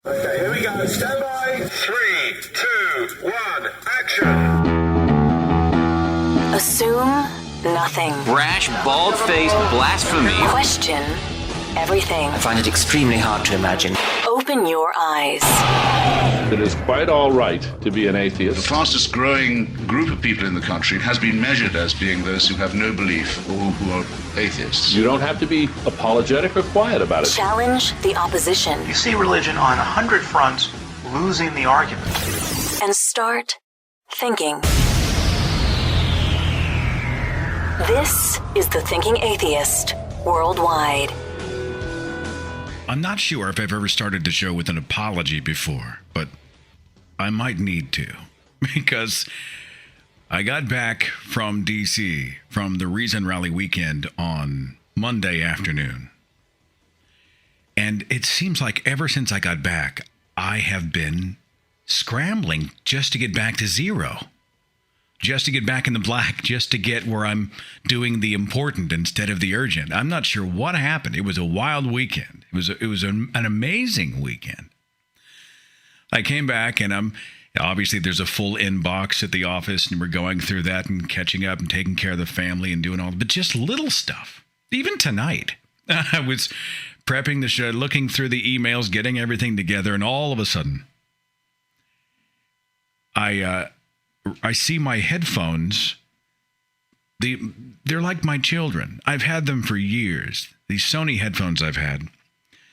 Okay, here we go. Stand by. 3, 2, 1, action. Assume nothing. Rash, bald-faced blasphemy. Question everything. I find it extremely hard to imagine. Open your eyes. It is quite all right to be an The atheist. fastest growing group of people in the country has been measured as being those who have no belief or who are atheists. You don't have to be apologetic or quiet about it. Challenge the opposition. You see religion on 100 fronts losing the argument. And start thinking. This is The Thinking Atheist Worldwide. I'm not sure if I've ever started the show with an apology before, but I might need to, because I got back from D.C. from the Reason Rally weekend on Monday afternoon. And it seems like ever since I got back, I have been scrambling just to get back to zero. Just to get back in the black, just to get where I'm doing the important instead of the urgent. I'm not sure what happened. It was a wild weekend. It was an amazing weekend. I came back and obviously there's a full inbox at the office and we're going through that and catching up and taking care of the family and doing all, but just little stuff. Even tonight, I was prepping the show, looking through the emails, getting everything together, and all of a sudden, I see my headphones. They're like my children. I've had them for years. These Sony headphones I've had.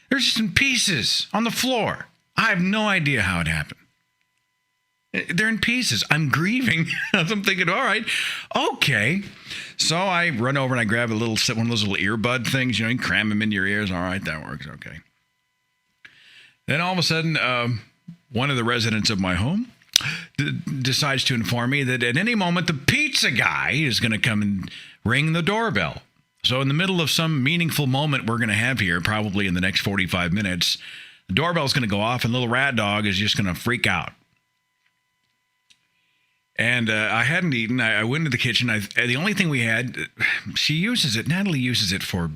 They're just in pieces on the floor. I have no idea how it happened. They're in pieces. I'm grieving. I'm thinking, all right, okay. So I run over and I grab one of those little earbud things, you cram them in your ears. All right, that works. Okay. Then all of a sudden, one of the residents of my home decides to inform me that at any moment the pizza guy is going to come and ring the doorbell. So in the middle of some meaningful moment we're going to have here, probably in the next 45 minutes, the doorbell's going to go off and little rat dog is just going to freak out. And I hadn't eaten. I went into the kitchen. The only thing we had, Natalie uses it for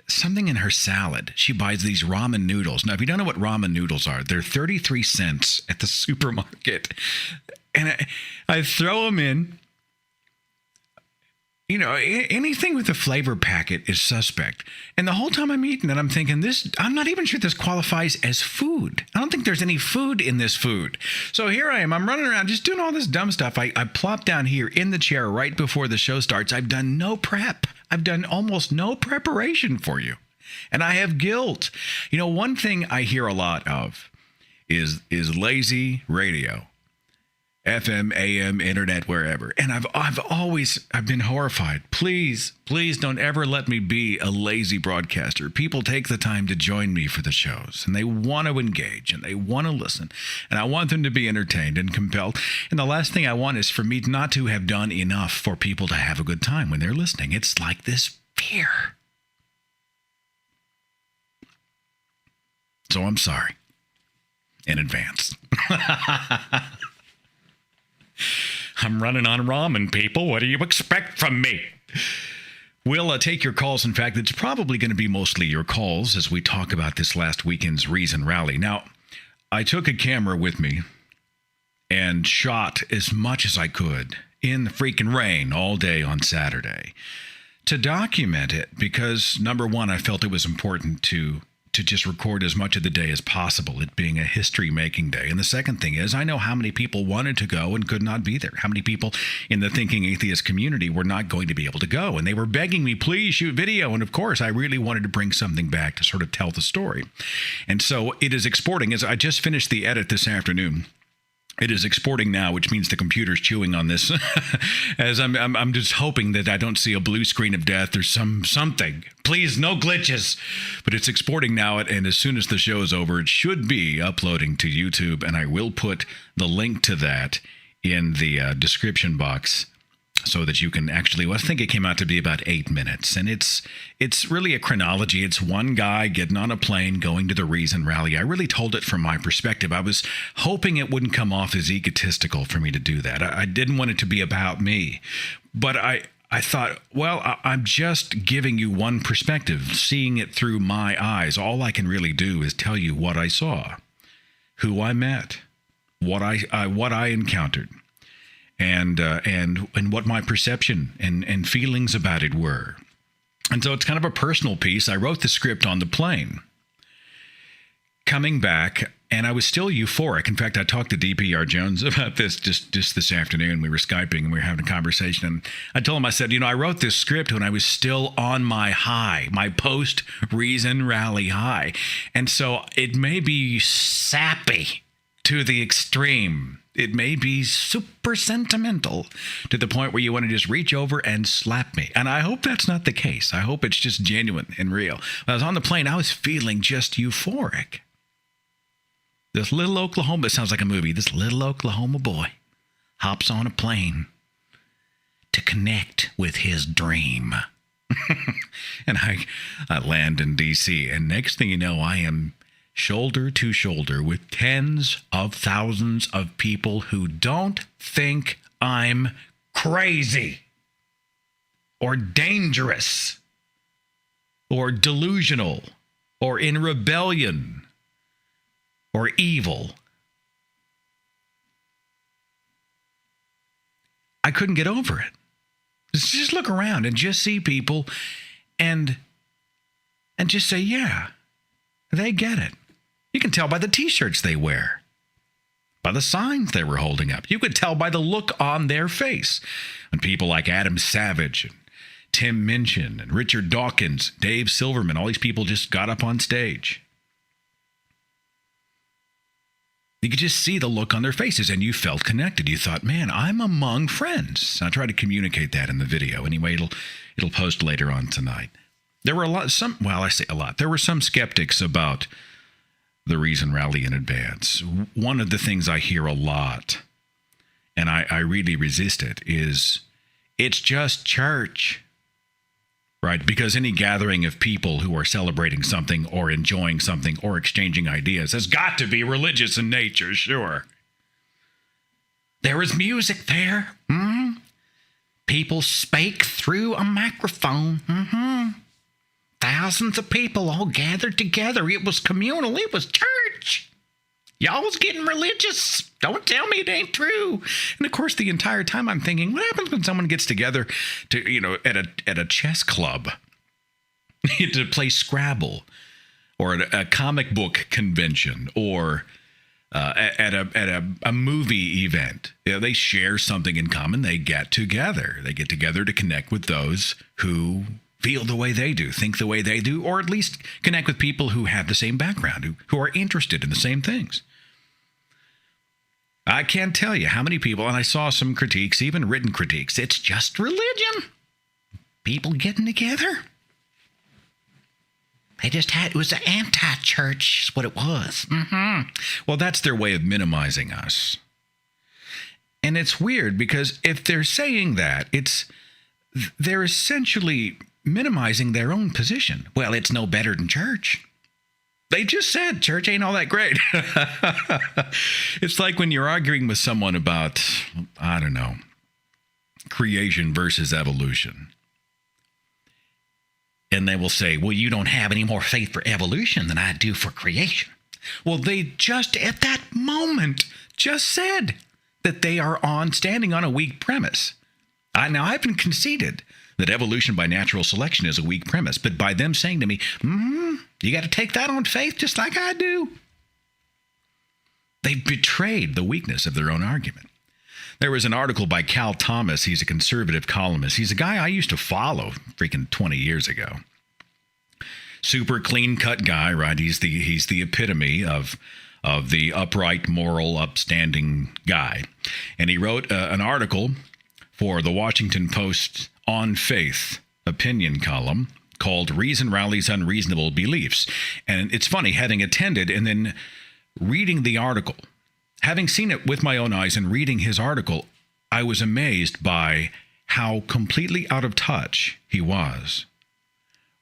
something in her salad. She buys these ramen noodles. Now, if you don't know what ramen noodles are, they're 33 cents at the supermarket. And I throw them in. Anything with a flavor packet is suspect. And the whole time I'm eating it, I'm thinking I'm not even sure this qualifies as food. I don't think there's any food in this food. So here I am. I'm running around just doing all this dumb stuff. I plop down here in the chair right before the show starts. I've done no prep. I've done almost no preparation for you. And I have guilt. One thing I hear a lot of is lazy radio. FM, AM, internet, wherever. And I've been horrified. Please don't ever let me be a lazy broadcaster. People take the time to join me for the shows and they want to engage and they want to listen. And I want them to be entertained and compelled. And the last thing I want is for me not to have done enough for people to have a good time when they're listening. It's like this fear. So I'm sorry in advance. I'm running on ramen, people. What do you expect from me? We'll take your calls. In fact, it's probably going to be mostly your calls as we talk about this last weekend's Reason Rally. Now, I took a camera with me and shot as much as I could in the freaking rain all day on Saturday to document it because, number one, I felt it was important to just record as much of the day as possible, it being a history-making day. And the second thing is, I know how many people wanted to go and could not be there. How many people in the Thinking Atheist community were not going to be able to go. And they were begging me, please shoot video. And of course, I really wanted to bring something back to sort of tell the story. And so it is exporting. As I just finished the edit this afternoon, it is exporting now, which means the computer's chewing on this. As I'm just hoping that I don't see a blue screen of death or something. Please, no glitches. But it's exporting now, and as soon as the show is over, it should be uploading to YouTube, and I will put the link to that in the description box so that you can actually, I think it came out to be about 8 minutes. And it's really a chronology. It's one guy getting on a plane, going to the Reason Rally. I really told it from my perspective. I was hoping it wouldn't come off as egotistical for me to do that. I didn't want it to be about me. But I thought, well, I'm just giving you one perspective, seeing it through my eyes. All I can really do is tell you what I saw. who I met, what I encountered, and what my perception and feelings about it were. And so it's kind of a personal piece. I wrote the script on the plane. Coming back, and I was still euphoric. In fact, I talked to DPR Jones about this just this afternoon. We were Skyping and we were having a conversation. And I told him, I said, I wrote this script when I was still on my high, my post-reason rally high. And so it may be sappy to the extreme. It may be super sentimental to the point where you want to just reach over and slap me. And I hope that's not the case. I hope it's just genuine and real. When I was on the plane, I was feeling just euphoric. This little Oklahoma, it sounds like a movie, this little Oklahoma boy hops on a plane to connect with his dream. And I land in D.C., and next thing you know, I am shoulder to shoulder with tens of thousands of people who don't think I'm crazy or dangerous or delusional or in rebellion or evil. I couldn't get over it. Just look around and just see people and just say, yeah, they get it. You can tell by the t-shirts they wear, by the signs they were holding up. You could tell by the look on their face. And people like Adam Savage and Tim Minchin and Richard Dawkins, Dave Silverman, all these people just got up on stage. You could just see the look on their faces, and you felt connected. You thought, man, I'm among friends. I tried to communicate that in the video. Anyway, it'll post later on tonight. There were there were some skeptics about the Reason Rally in advance. One of the things I hear a lot, and I really resist it, is it's just church. Right, because any gathering of people who are celebrating something or enjoying something or exchanging ideas has got to be religious in nature, sure. There was music there. Mm-hmm. People spake through a microphone. Mm-hmm. Thousands of people all gathered together. It was communal. It was church. Y'all was getting religious. Don't tell me it ain't true. And of course, the entire time I'm thinking, what happens when someone gets together to, at a chess club to play Scrabble, or at a comic book convention, or at a movie event? They share something in common. They get together. They get together to connect with those who feel the way they do, think the way they do, or at least connect with people who have the same background, who are interested in the same things. I can't tell you how many people, and I saw some critiques, even written critiques, it's just religion. People getting together. It was an anti-church, is what it was. Mm-hmm. Well, that's their way of minimizing us. And it's weird, because if they're saying that, they're essentially minimizing their own position. Well, it's no better than church. They just said church ain't all that great. It's like when you're arguing with someone about, I don't know, creation versus evolution. And they will say, well, you don't have any more faith for evolution than I do for creation. Well, they just at that moment just said that they are standing on a weak premise. Now, I've been conceded that evolution by natural selection is a weak premise, but by them saying to me, you got to take that on faith just like I do. They betrayed the weakness of their own argument. There was an article by Cal Thomas. He's a conservative columnist. He's a guy I used to follow freaking 20 years ago. Super clean-cut guy, right? He's the epitome of the upright, moral, upstanding guy. And he wrote an article for the Washington Post On Faith opinion column called Reason Rallies Unreasonable Beliefs. And it's funny, having attended and then reading the article, having seen it with my own eyes and reading his article, I was amazed by how completely out of touch he was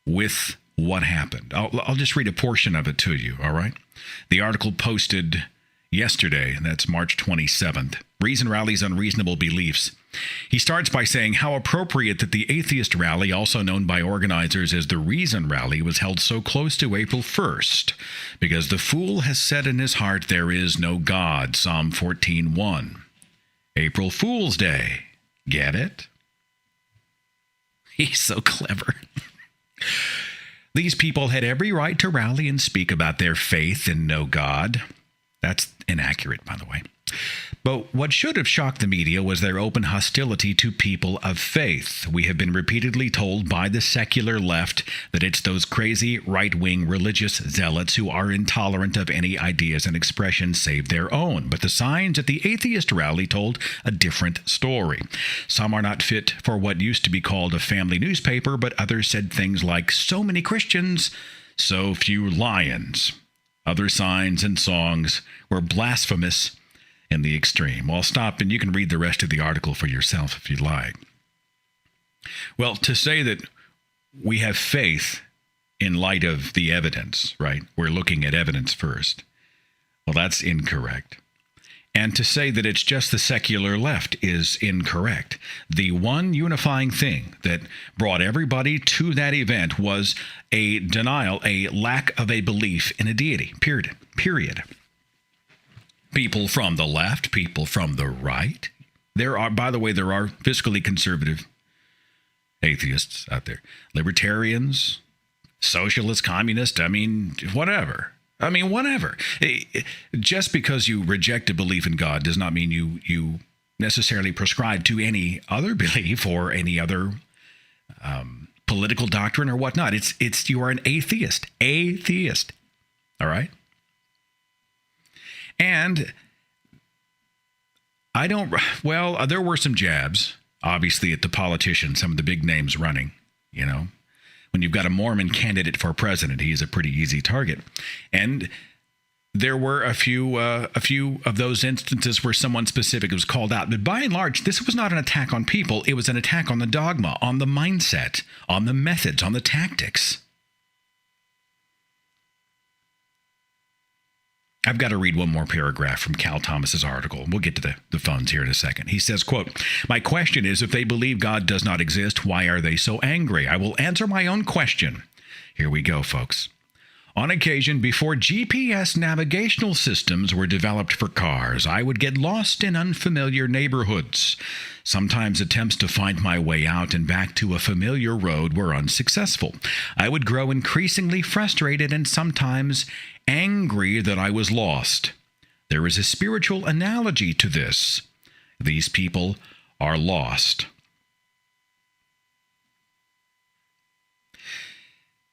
with what happened. I'll just read a portion of it to you, all right? The article posted yesterday, that's March 27th, Reason Rallies Unreasonable Beliefs. He starts by saying how appropriate that the Atheist rally, also known by organizers as the Reason Rally, was held so close to April 1st, because the fool has said in his heart there is no God, Psalm 14:1. April Fool's Day. Get it? He's so clever. These people had every right to rally and speak about their faith in no God. That's inaccurate, by the way. But what should have shocked the media was their open hostility to people of faith. We have been repeatedly told by the secular left that it's those crazy right-wing religious zealots who are intolerant of any ideas and expressions save their own. But the signs at the Atheist rally told a different story. Some are not fit for what used to be called a family newspaper, but others said things like, "So many Christians, so few lions." Other signs and songs were blasphemous in the extreme. Well, stop, and you can read the rest of the article for yourself if you'd like. Well, to say that we have faith in light of the evidence, right? We're looking at evidence first. Well, that's incorrect. And to say that it's just the secular left is incorrect. The one unifying thing that brought everybody to that event was a denial, a lack of a belief in a deity, period. People from the left, people from the right. There are fiscally conservative atheists out there. Libertarians, socialists, communists, whatever. Just because you reject a belief in God does not mean you necessarily prescribe to any other belief or any other political doctrine or whatnot. It's you are an atheist. Atheist. All right? And there were some jabs, obviously, at the politicians, some of the big names running, When you've got a Mormon candidate for president, he's a pretty easy target. And there were a few of those instances where someone specific was called out. But by and large, this was not an attack on people. It was an attack on the dogma, on the mindset, on the methods, on the tactics. I've got to read one more paragraph from Cal Thomas's article. We'll get to the phones here in a second. He says, quote, "My question is, if they believe God does not exist, why are they so angry? I will answer my own question." Here we go, folks. "On occasion, before GPS navigational systems were developed for cars, I would get lost in unfamiliar neighborhoods. Sometimes attempts to find my way out and back to a familiar road were unsuccessful. I would grow increasingly frustrated and sometimes angry that I was lost. There is a spiritual analogy to this. These people are lost."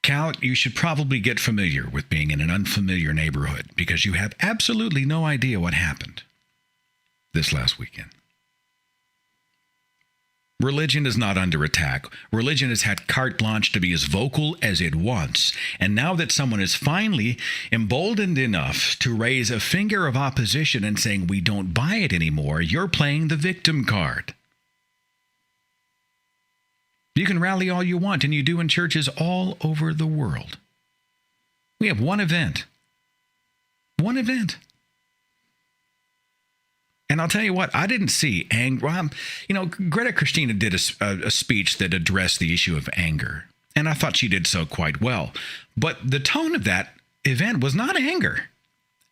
Cal, you should probably get familiar with being in an unfamiliar neighborhood because you have absolutely no idea what happened this last weekend. Religion is not under attack. Religion has had carte blanche to be as vocal as it wants. And now that someone is finally emboldened enough to raise a finger of opposition and saying, "We don't buy it anymore," you're playing the victim card. You can rally all you want, and you do in churches all over the world. We have one event. One event. And I'll tell you what, I didn't see anger. Greta Christina did a speech that addressed the issue of anger, and I thought she did so quite well. But the tone of that event was not anger.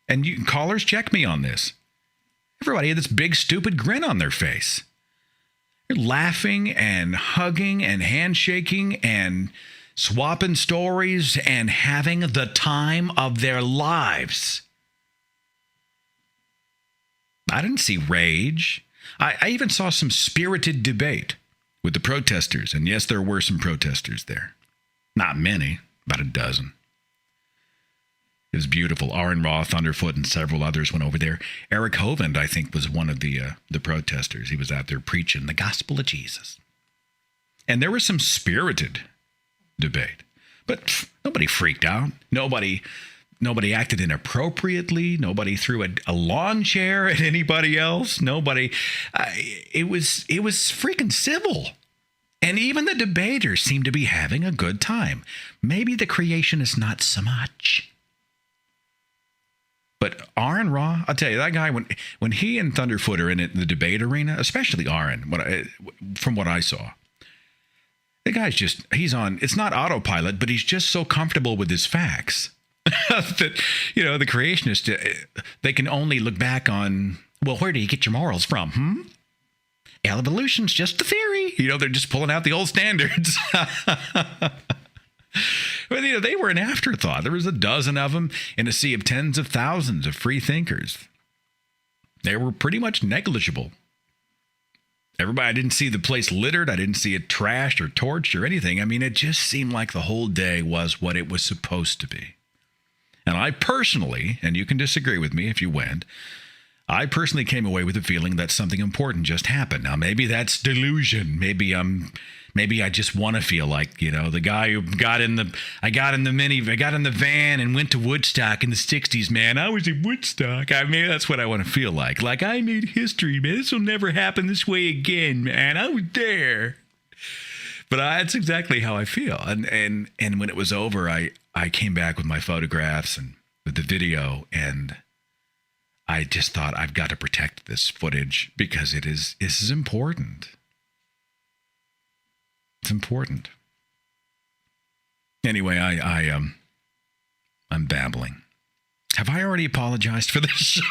And you callers, check me on this. Everybody had this big, stupid grin on their face. They're laughing and hugging and handshaking and swapping stories and having the time of their lives. I didn't see rage. I even saw some spirited debate with the protesters. And yes, there were some protesters there. Not many, about a dozen. It was beautiful. Aaron Roth, Thunderfoot, and several others went over there. Eric Hovind, I think, was one of the protesters. He was out there preaching the gospel of Jesus. And there was some spirited debate. But nobody freaked out. Nobody acted inappropriately. Nobody threw a lawn chair at anybody else. Nobody. It was freaking civil. And even the debaters seemed to be having a good time. Maybe the creationists not so much. But Aaron Ra, I'll tell you, that guy, when he and Thunderfoot are in the debate arena, especially Aaron, from what I saw, the guy's he's on, it's not autopilot, but he's just so comfortable with his facts that, the creationists, they can only look back on, well, where do you get your morals from? Evolution's just a theory. They're just pulling out the old standards. But, they were an afterthought. There was a dozen of them in a sea of tens of thousands of free thinkers. They were pretty much negligible. Everybody, I didn't see the place littered. I didn't see it trashed or torched or anything. I mean, it just seemed like the whole day was what it was supposed to be. And I personally, and you can disagree with me if you went, I personally came away with the feeling that something important just happened. Now, maybe that's delusion. Maybe I just want to feel like, the guy who got in the van and went to Woodstock in the 60s, man. I was in Woodstock. I mean, that's what I want to feel like. Like, I made history, man. This will never happen this way again, man. I was there. But that's exactly how I feel. And when it was over, I came back with my photographs and with the video, and I just thought, I've got to protect this footage because this is important. It's important. Anyway, I'm babbling. Have I already apologized for this show?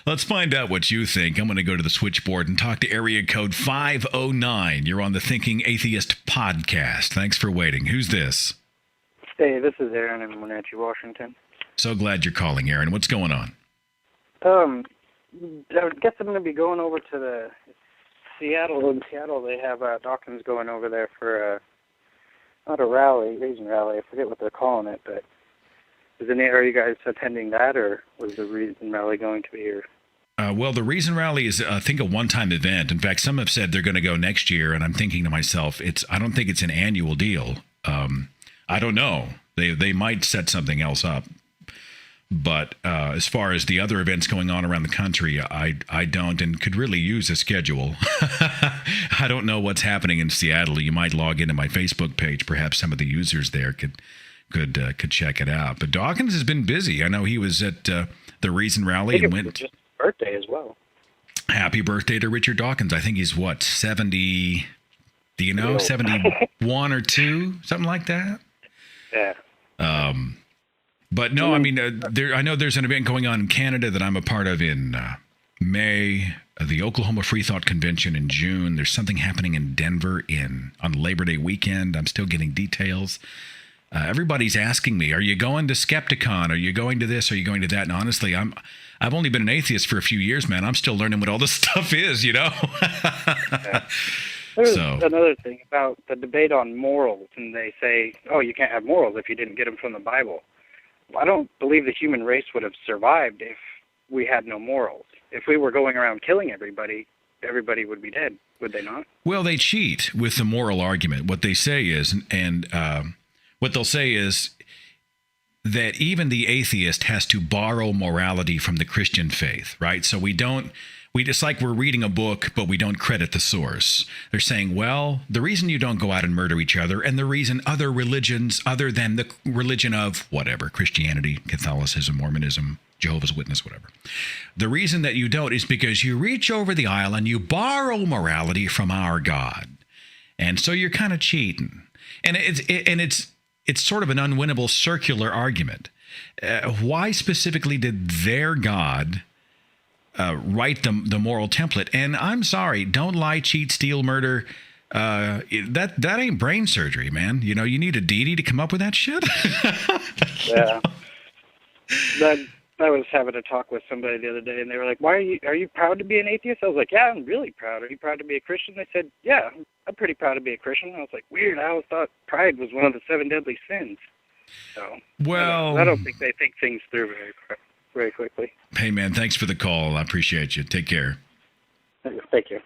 Let's find out what you think. I'm going to go to the switchboard and talk to area code 509. You're on the Thinking Atheist podcast. Thanks for waiting. Who's this? Hey, this is Aaron in Wenatchee, Washington. So glad you're calling, Aaron. What's going on? I guess I'm going to be going over to Seattle. In Seattle, they have Dawkins going over there for not a rally, Reason Rally. I forget what they're calling it, but are you guys attending that, or was the Reason Rally going to be here? Well, the Reason Rally is, I think, a one-time event. In fact, some have said they're going to go next year, and I'm thinking to myself, I don't think it's an annual deal. I don't know. They might set something else up. But as far as the other events going on around the country, I don't and could really use a schedule. I don't know what's happening in Seattle. You might log into my Facebook page. Perhaps some of the users there could check it out. But Dawkins has been busy. I know he was at the Reason Rally and went. Just birthday as well. Happy birthday to Richard Dawkins. I think he's 70. Do you know 71 or 2, something like that? Yeah. But no, I mean, I know there's an event going on in Canada that I'm a part of in May, the Oklahoma Free Thought Convention in June. There's something happening in Denver on Labor Day weekend. I'm still getting details. Everybody's asking me, are you going to Skepticon? Are you going to this? Are you going to that? And honestly, I've only been an atheist for a few years, man. I'm still learning what all this stuff is, Yeah. There's another thing about the debate on morals, and they say, oh, you can't have morals if you didn't get them from the Bible. I don't believe the human race would have survived if we had no morals. If we were going around killing everybody would be dead, would they not? Well, they cheat with the moral argument. What they say is, what they'll say is that even the atheist has to borrow morality from the Christian faith, right? So it's like we're reading a book, but we don't credit the source. They're saying, well, the reason you don't go out and murder each other, and the reason other religions, other than the religion of whatever, Christianity, Catholicism, Mormonism, Jehovah's Witness, whatever. The reason that you don't is because you reach over the aisle and you borrow morality from our God. And so you're kind of cheating. And it's sort of an unwinnable circular argument. Why specifically did their God write the moral template? And I'm sorry, don't lie, cheat, steal, murder. That ain't brain surgery, man. You need a deity to come up with that shit. Yeah. I was having a talk with somebody the other day, and they were like, are you proud to be an atheist? I was like, yeah, I'm really proud. Are you proud to be a Christian? They said, yeah, I'm pretty proud to be a Christian. I was like, weird. I always thought pride was one of the 7 deadly sins. So, well, I don't think they think things through very quickly. Hey, man, thanks for the call. I appreciate you. Take care. Thank you.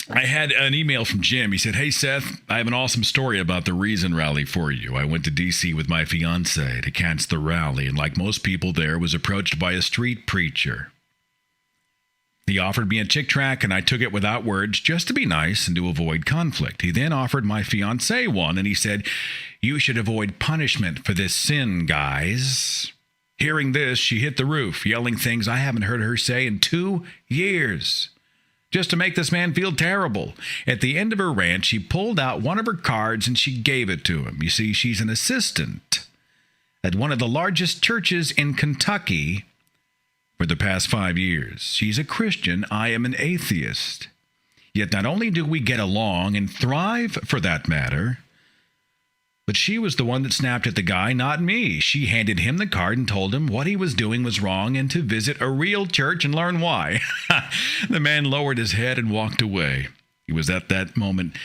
I had an email from Jim. He said, hey, Seth, I have an awesome story about the Reason Rally for you. I went to D.C. with my fiancée to catch the rally, and like most people there, was approached by a street preacher. He offered me a chick tract, and I took it without words just to be nice and to avoid conflict. He then offered my fiancée one, and he said, "You should avoid punishment for this sin, guys." Hearing this, she hit the roof, yelling things I haven't heard her say in 2 years, just to make this man feel terrible. At the end of her rant, she pulled out one of her cards and she gave it to him. You see, she's an assistant at one of the largest churches in Kentucky for the past 5 years. She's a Christian. I am an atheist. Yet not only do we get along and thrive for that matter, but she was the one that snapped at the guy, not me. She handed him the card and told him what he was doing was wrong and to visit a real church and learn why. The man lowered his head and walked away. It was at that moment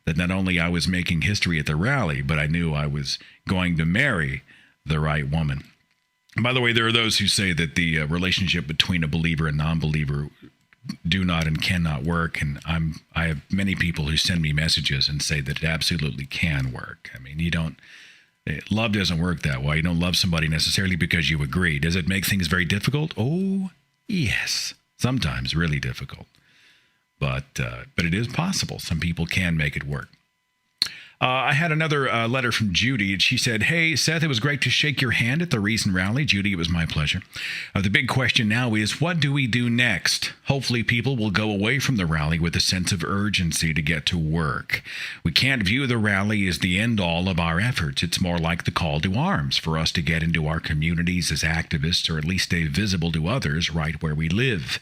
that not only I was making history at the rally, but I knew I was going to marry the right woman. By the way, there are those who say that the relationship between a believer and non-believer do not and cannot work, and I have many people who send me messages and say that it absolutely can work. I mean, love doesn't work that way. You don't love somebody necessarily because you agree. Does it make things very difficult? Oh, yes, sometimes really difficult, but it is possible. Some people can make it work. I had another letter from Judy, and she said, "Hey, Seth, it was great to shake your hand at the Reason Rally." Judy, it was my pleasure. The big question now is, what do we do next? Hopefully people will go away from the rally with a sense of urgency to get to work. We can't view the rally as the end-all of our efforts. It's more like the call to arms for us to get into our communities as activists, or at least stay visible to others right where we live.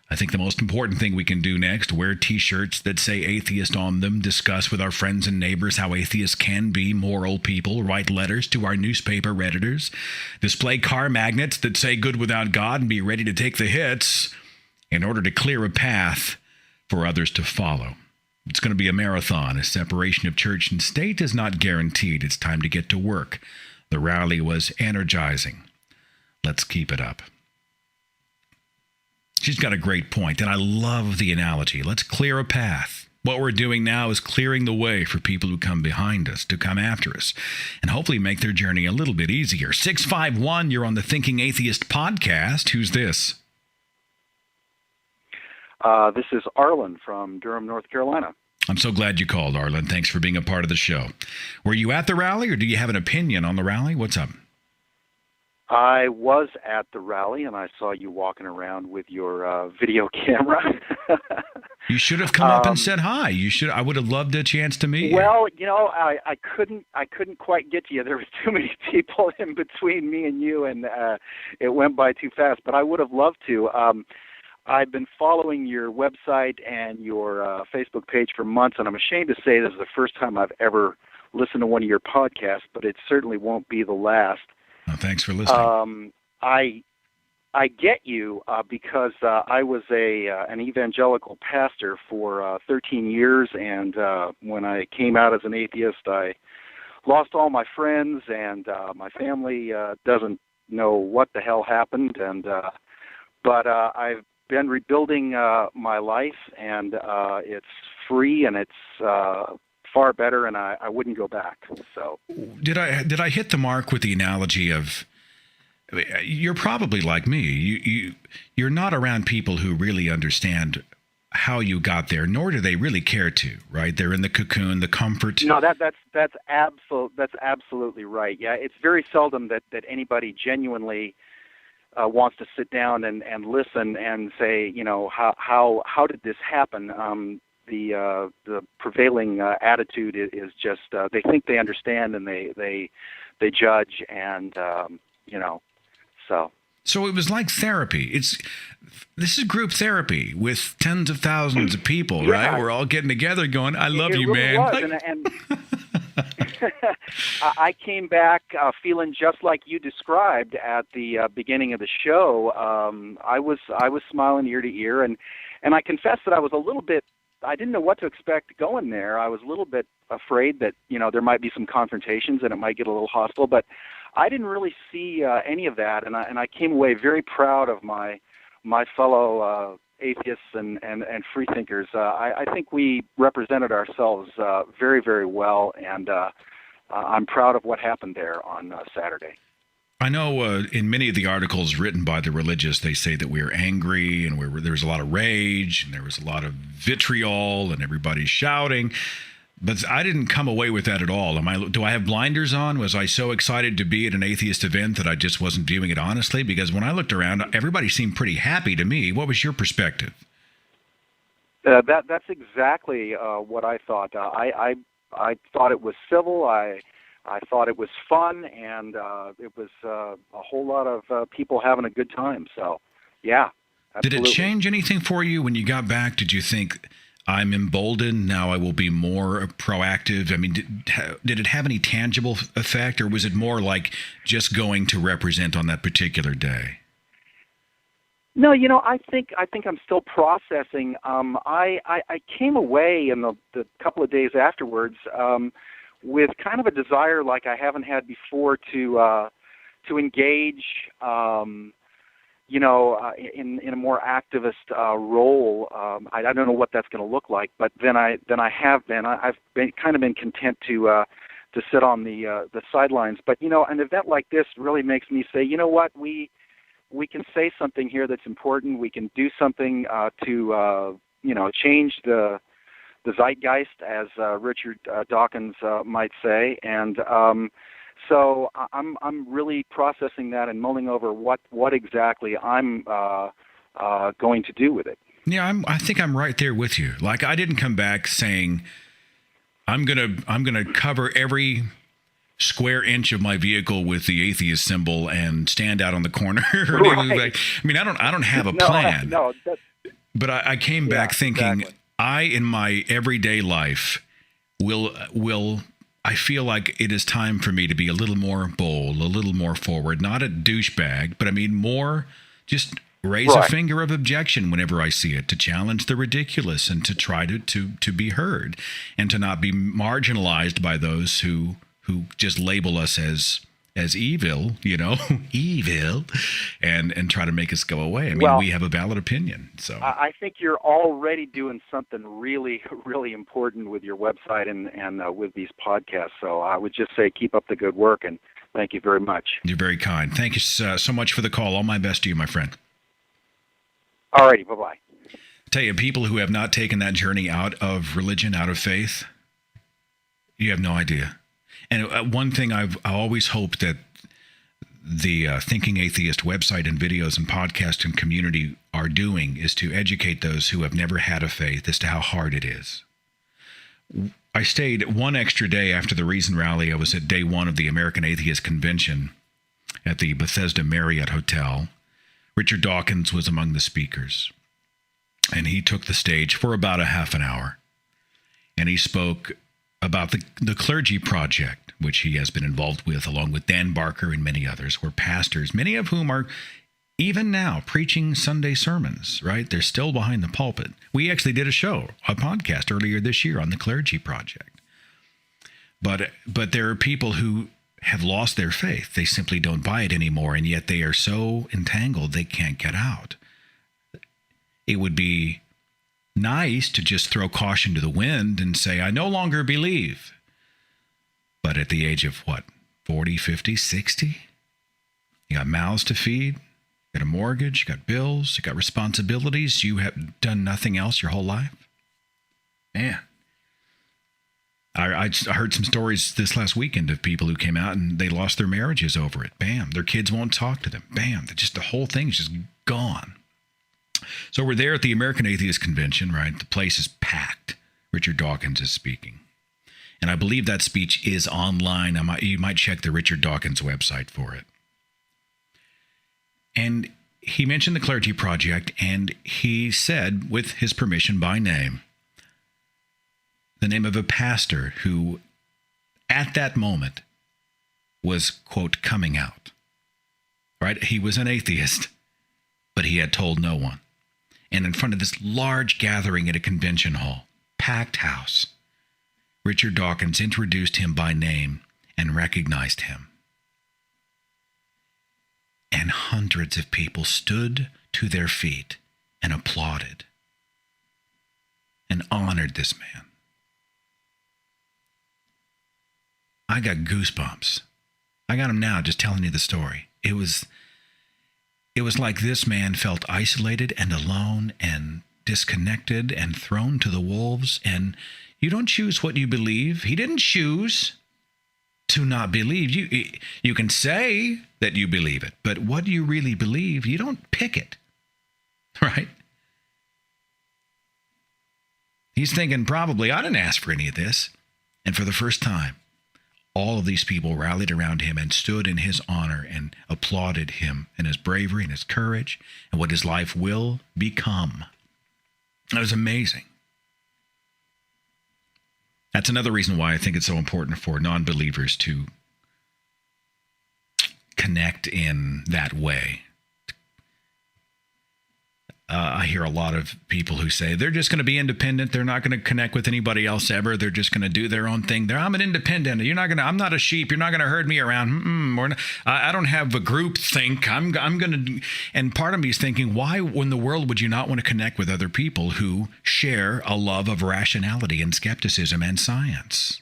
I think the most important thing we can do next, wear T-shirts that say atheist on them, discuss with our friends and neighbors how atheists can be moral people, write letters to our newspaper editors, display car magnets that say good without God, and be ready to take the hits in order to clear a path for others to follow. It's going to be a marathon. A separation of church and state is not guaranteed. It's time to get to work. The rally was energizing. Let's keep it up. She's got a great point, and I love the analogy. Let's clear a path. What we're doing now is clearing the way for people who come behind us, to come after us, and hopefully make their journey a little bit easier. 651, you're on the Thinking Atheist podcast. Who's this? This is Arlen from Durham, North Carolina. I'm so glad you called, Arlen. Thanks for being a part of the show. Were you at the rally, or do you have an opinion on the rally? What's up? I was at the rally, and I saw you walking around with your video camera. You should have come up and said hi. I would have loved a chance to meet you. Well, I couldn't quite get to you. There was too many people in between me and you, and it went by too fast. But I would have loved to. I've been following your website and your Facebook page for months, and I'm ashamed to say this is the first time I've ever listened to one of your podcasts, but it certainly won't be the last. Oh, thanks for listening. I get you because I was an evangelical pastor for 13 years, and when I came out as an atheist, I lost all my friends, and my family doesn't know what the hell happened. But I've been rebuilding my life, and it's free, and it's far better, and I wouldn't go back. So did I hit the mark with the analogy of, you're probably like me. You're not around people who really understand how you got there, nor do they really care to, right? They're in the cocoon, the comfort. No, that's absolutely right. Yeah, it's very seldom that anybody genuinely wants to sit down and listen and say, how did this happen? The prevailing attitude is just they think they understand, and they judge, and So it was like therapy. This is group therapy with tens of thousands of people, yeah. Right? We're all getting together, going, "I love you, really man." Was. And I came back feeling just like you described at the beginning of the show. I was smiling ear to ear, and I confess that I was a little bit. I didn't know what to expect going there. I was a little bit afraid that, there might be some confrontations and it might get a little hostile, but I didn't really see any of that, and I came away very proud of my fellow atheists and free thinkers. I think we represented ourselves very, very well, and I'm proud of what happened there on Saturday. I know in many of the articles written by the religious, they say that we're angry and there's a lot of rage and there was a lot of vitriol and everybody's shouting. But I didn't come away with that at all. Do I have blinders on? Was I so excited to be at an atheist event that I just wasn't viewing it honestly? Because when I looked around, everybody seemed pretty happy to me. What was your perspective? That's exactly what I thought. I thought it was civil. I thought it was fun, and it was a whole lot of people having a good time. So, yeah, absolutely. Did it change anything for you when you got back? Did you think, I'm emboldened, now I will be more proactive? I mean, did it have any tangible effect, or was it more like just going to represent on that particular day? No, I think I'm still processing. I came away in the couple of days afterwards with kind of a desire like I haven't had before to engage, in a more activist role. I don't know what that's going to look like, but I've been content to sit on the sidelines. But an event like this really makes me say, you know what, we can say something here that's important. We can do something to change the zeitgeist, as Richard Dawkins might say, and so I'm really processing that and mulling over what exactly I'm going to do with it. Yeah, I think I'm right there with you. Like, I didn't come back saying I'm gonna cover every square inch of my vehicle with the atheist symbol and stand out on the corner. Right. I mean, I don't have a plan. No, but I came back thinking, exactly. I in my everyday life will. I feel like it is time for me to be a little more bold, a little more forward, not a douchebag, but I mean more just raise a finger of objection whenever I see it, to challenge the ridiculous and to try to be heard and to not be marginalized by those who just label us as evil, evil, and try to make us go away. I mean, we have a valid opinion. So I think you're already doing something really, really important with your website and with these podcasts. So I would just say keep up the good work, and thank you very much. You're very kind. Thank you so much for the call. All my best to you, my friend. All righty. Bye-bye. Tell you, people who have not taken that journey out of religion, out of faith, you have no idea. And one thing I always hope that the Thinking Atheist website and videos and podcast and community are doing is to educate those who have never had a faith as to how hard it is. I stayed one extra day after the Reason Rally. I was at day one of the American Atheist Convention at the Bethesda Marriott Hotel. Richard Dawkins was among the speakers, and he took the stage for about a half an hour, and he spoke about the Clergy Project, which he has been involved with, along with Dan Barker and many others, who are pastors, many of whom are even now preaching Sunday sermons, right? They're still behind the pulpit. We actually did a podcast earlier this year on the Clergy Project. But there are people who have lost their faith. They simply don't buy it anymore, and yet they are so entangled they can't get out. It would be nice to just throw caution to the wind and say, I no longer believe. But at the age of 40, 50, 60? You got mouths to feed, you got a mortgage, you got bills, you got responsibilities, you have done nothing else your whole life? Man. I heard some stories this last weekend of people who came out and they lost their marriages over it. Bam. Their kids won't talk to them. Bam. The whole thing's just gone. So we're there at the American Atheist Convention, right? The place is packed. Richard Dawkins is speaking. And I believe that speech is online. You might check the Richard Dawkins website for it. And he mentioned the Clergy Project, and he said, with his permission by name, the name of a pastor who, at that moment, was, quote, coming out. Right? He was an atheist, but he had told no one. And in front of this large gathering at a convention hall, packed house, Richard Dawkins introduced him by name and recognized him. And hundreds of people stood to their feet and applauded and honored this man. I got goosebumps. I got him now, just telling you the story. It was like this man felt isolated and alone and disconnected and thrown to the wolves. And you don't choose what you believe. He didn't choose to not believe. You can say that you believe it, but what you really believe, you don't pick it, right? He's thinking probably, I didn't ask for any of this. And for the first time, all of these people rallied around him and stood in his honor and applauded him and his bravery and his courage and what his life will become. It was amazing. That's another reason why I think it's so important for non-believers to connect in that way. I hear a lot of people who say they're just going to be independent. They're not going to connect with anybody else ever. They're just going to do their own thing. I'm an independent. I'm not a sheep. You're not going to herd me around. I don't have a group think. I'm going to. And part of me is thinking, why in the world would you not want to connect with other people who share a love of rationality and skepticism and science?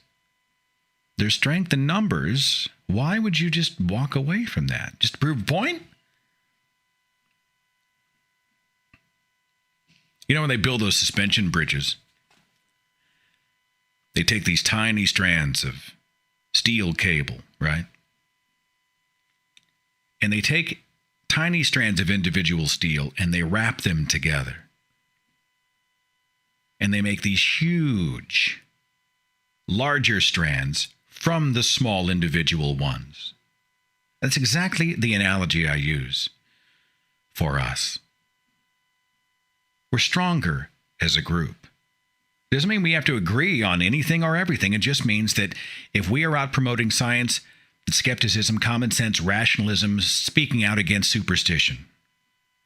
There's strength in numbers. Why would you just walk away from that? Just to prove a point? You know, when they build those suspension bridges, they take these tiny strands of steel cable, right? And they take tiny strands of individual steel and they wrap them together. And they make these huge, larger strands from the small individual ones. That's exactly the analogy I use for us. We're stronger as a group. Doesn't mean we have to agree on anything or everything. It just means that if we are out promoting science, skepticism, common sense, rationalism, speaking out against superstition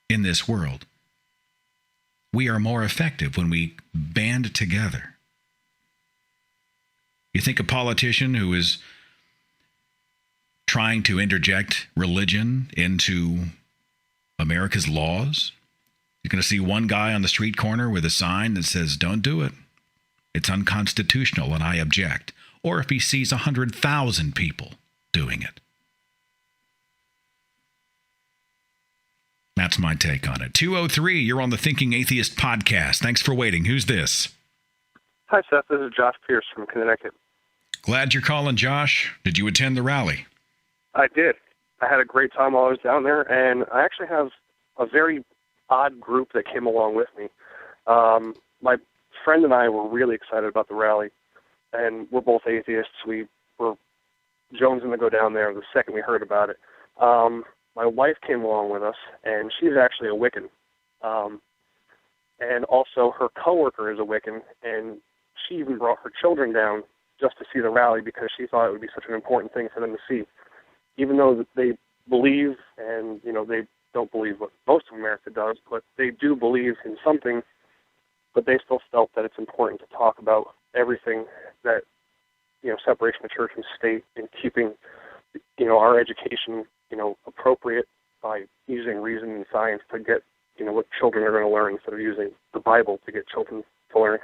in this world, we are more effective when we band together. You think a politician who is trying to interject religion into America's laws, you're going to see one guy on the street corner with a sign that says, "Don't do it. It's unconstitutional and I object." Or if he sees 100,000 people doing it. That's my take on it. 203, you're on the Thinking Atheist podcast. Thanks for waiting. Who's this? Hi, Seth. This is Josh Pierce from Connecticut. Glad you're calling, Josh. Did you attend the rally? I did. I had a great time while I was down there, and I actually have a very odd group that came along with me. My friend and I were really excited about the rally, and we're both atheists. We were jonesing to go down there the second we heard about it. My wife came along with us, and she's actually a Wiccan. And also her coworker is a Wiccan, and she even brought her children down just to see the rally because she thought it would be such an important thing for them to see. Even though they believe, and they don't believe what most of America does, but they do believe in something, but they still felt that it's important to talk about everything that, separation of church and state and keeping, our education, appropriate by using reason and science to get, what children are going to learn instead of using the Bible to get children to learn.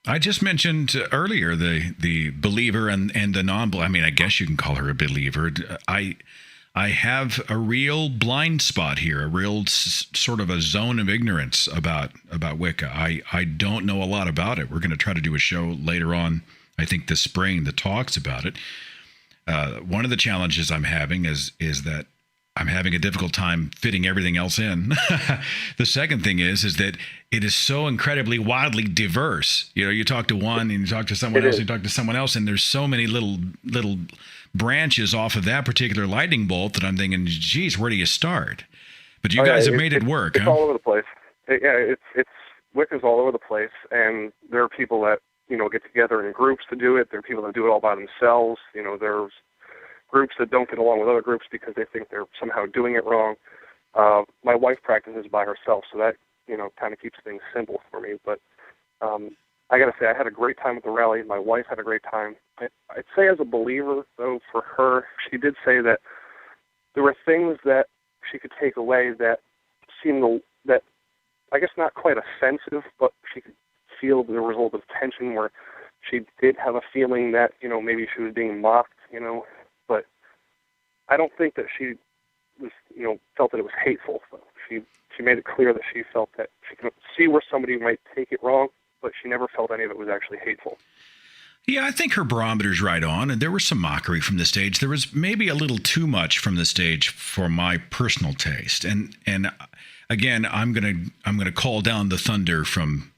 I just mentioned earlier the believer and the non-believer. I mean, I guess you can call her a believer. I have a real blind spot here, a real sort of a zone of ignorance about Wicca. I don't know a lot about it. We're going to try to do a show later on, I think this spring, that talks about it. One of the challenges I'm having is that I'm having a difficult time fitting everything else in. The second thing is that it is so incredibly wildly diverse. You talk to one and you talk to someone else, you talk to someone else, and there's so many little branches off of that particular lightning bolt that I'm thinking, geez, where do you start? But you guys have made it work, It's all over the place. It's Wicca's all over the place, and there are people that, get together in groups to do it. There are people that do it all by themselves. There's groups that don't get along with other groups because they think they're somehow doing it wrong. My wife practices by herself, so that, kind of keeps things simple for me. But I got to say, I had a great time at the rally. My wife had a great time. I'd say as a believer, though, for her, she did say that there were things that she could take away that seemed that, I guess, not quite offensive, but she could feel the result of tension where she did have a feeling that, maybe she was being mocked, but I don't think that she was, felt that it was hateful. She made it clear that she felt that she could see where somebody might take it wrong, but she never felt any of it was actually hateful. Yeah, I think her barometer's right on, and there was some mockery from the stage. There was maybe a little too much from the stage for my personal taste. And again, I'm gonna call down the thunder from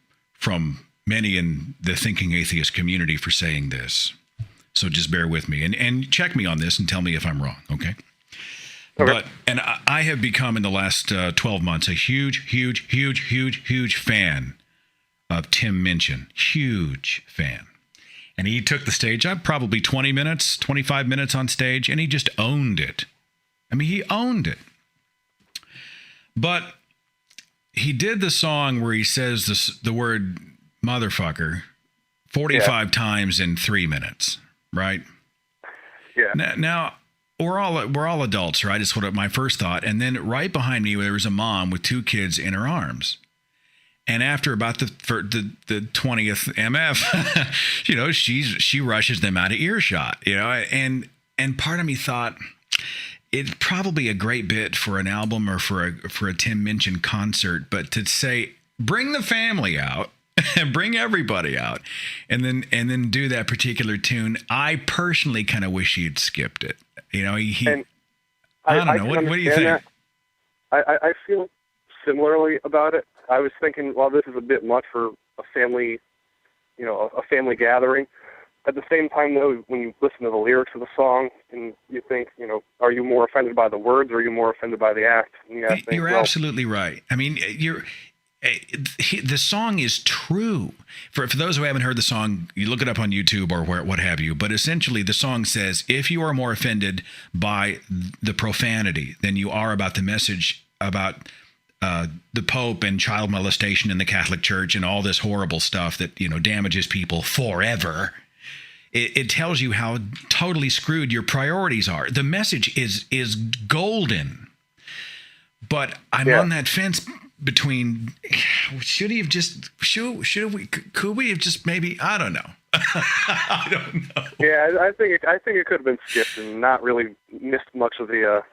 many in the thinking atheist community for saying this. So just bear with me and check me on this and tell me if I'm wrong, okay? But I have become in the last 12 months a huge fan of Tim Minchin. Huge fan. And he took the stage up probably 20 minutes, 25 minutes on stage, and he just owned it. I mean, he owned it. But he did the song where he says the word motherfucker 45 times in 3 minutes, right? Yeah. Now we're all adults, right? It's what my first thought. And then right behind me, there was a mom with 2 kids in her arms. And after about the 20th MF, she rushes them out of earshot, and part of me thought it's probably a great bit for an album or for a Tim Minchin concert, but to say bring the family out and bring everybody out, and then do that particular tune, I personally kind of wish he'd skipped it. I don't know. What do you think? I feel similarly about it. I was thinking, well, this is a bit much for a family, a family gathering. At the same time, though, when you listen to the lyrics of the song and you think, are you more offended by the words or are you more offended by the act? And you're absolutely right. I mean, the song is true. For those who haven't heard the song, you look it up on YouTube or what have you. But essentially, the song says, if you are more offended by the profanity than you are about the message about the Pope and child molestation in the Catholic Church and all this horrible stuff that, damages people forever, it tells you how totally screwed your priorities are. The message is golden. But I'm on that fence between, could we have just maybe, I don't know. I don't know. Yeah, I think it could have been skipped and not really missed much of the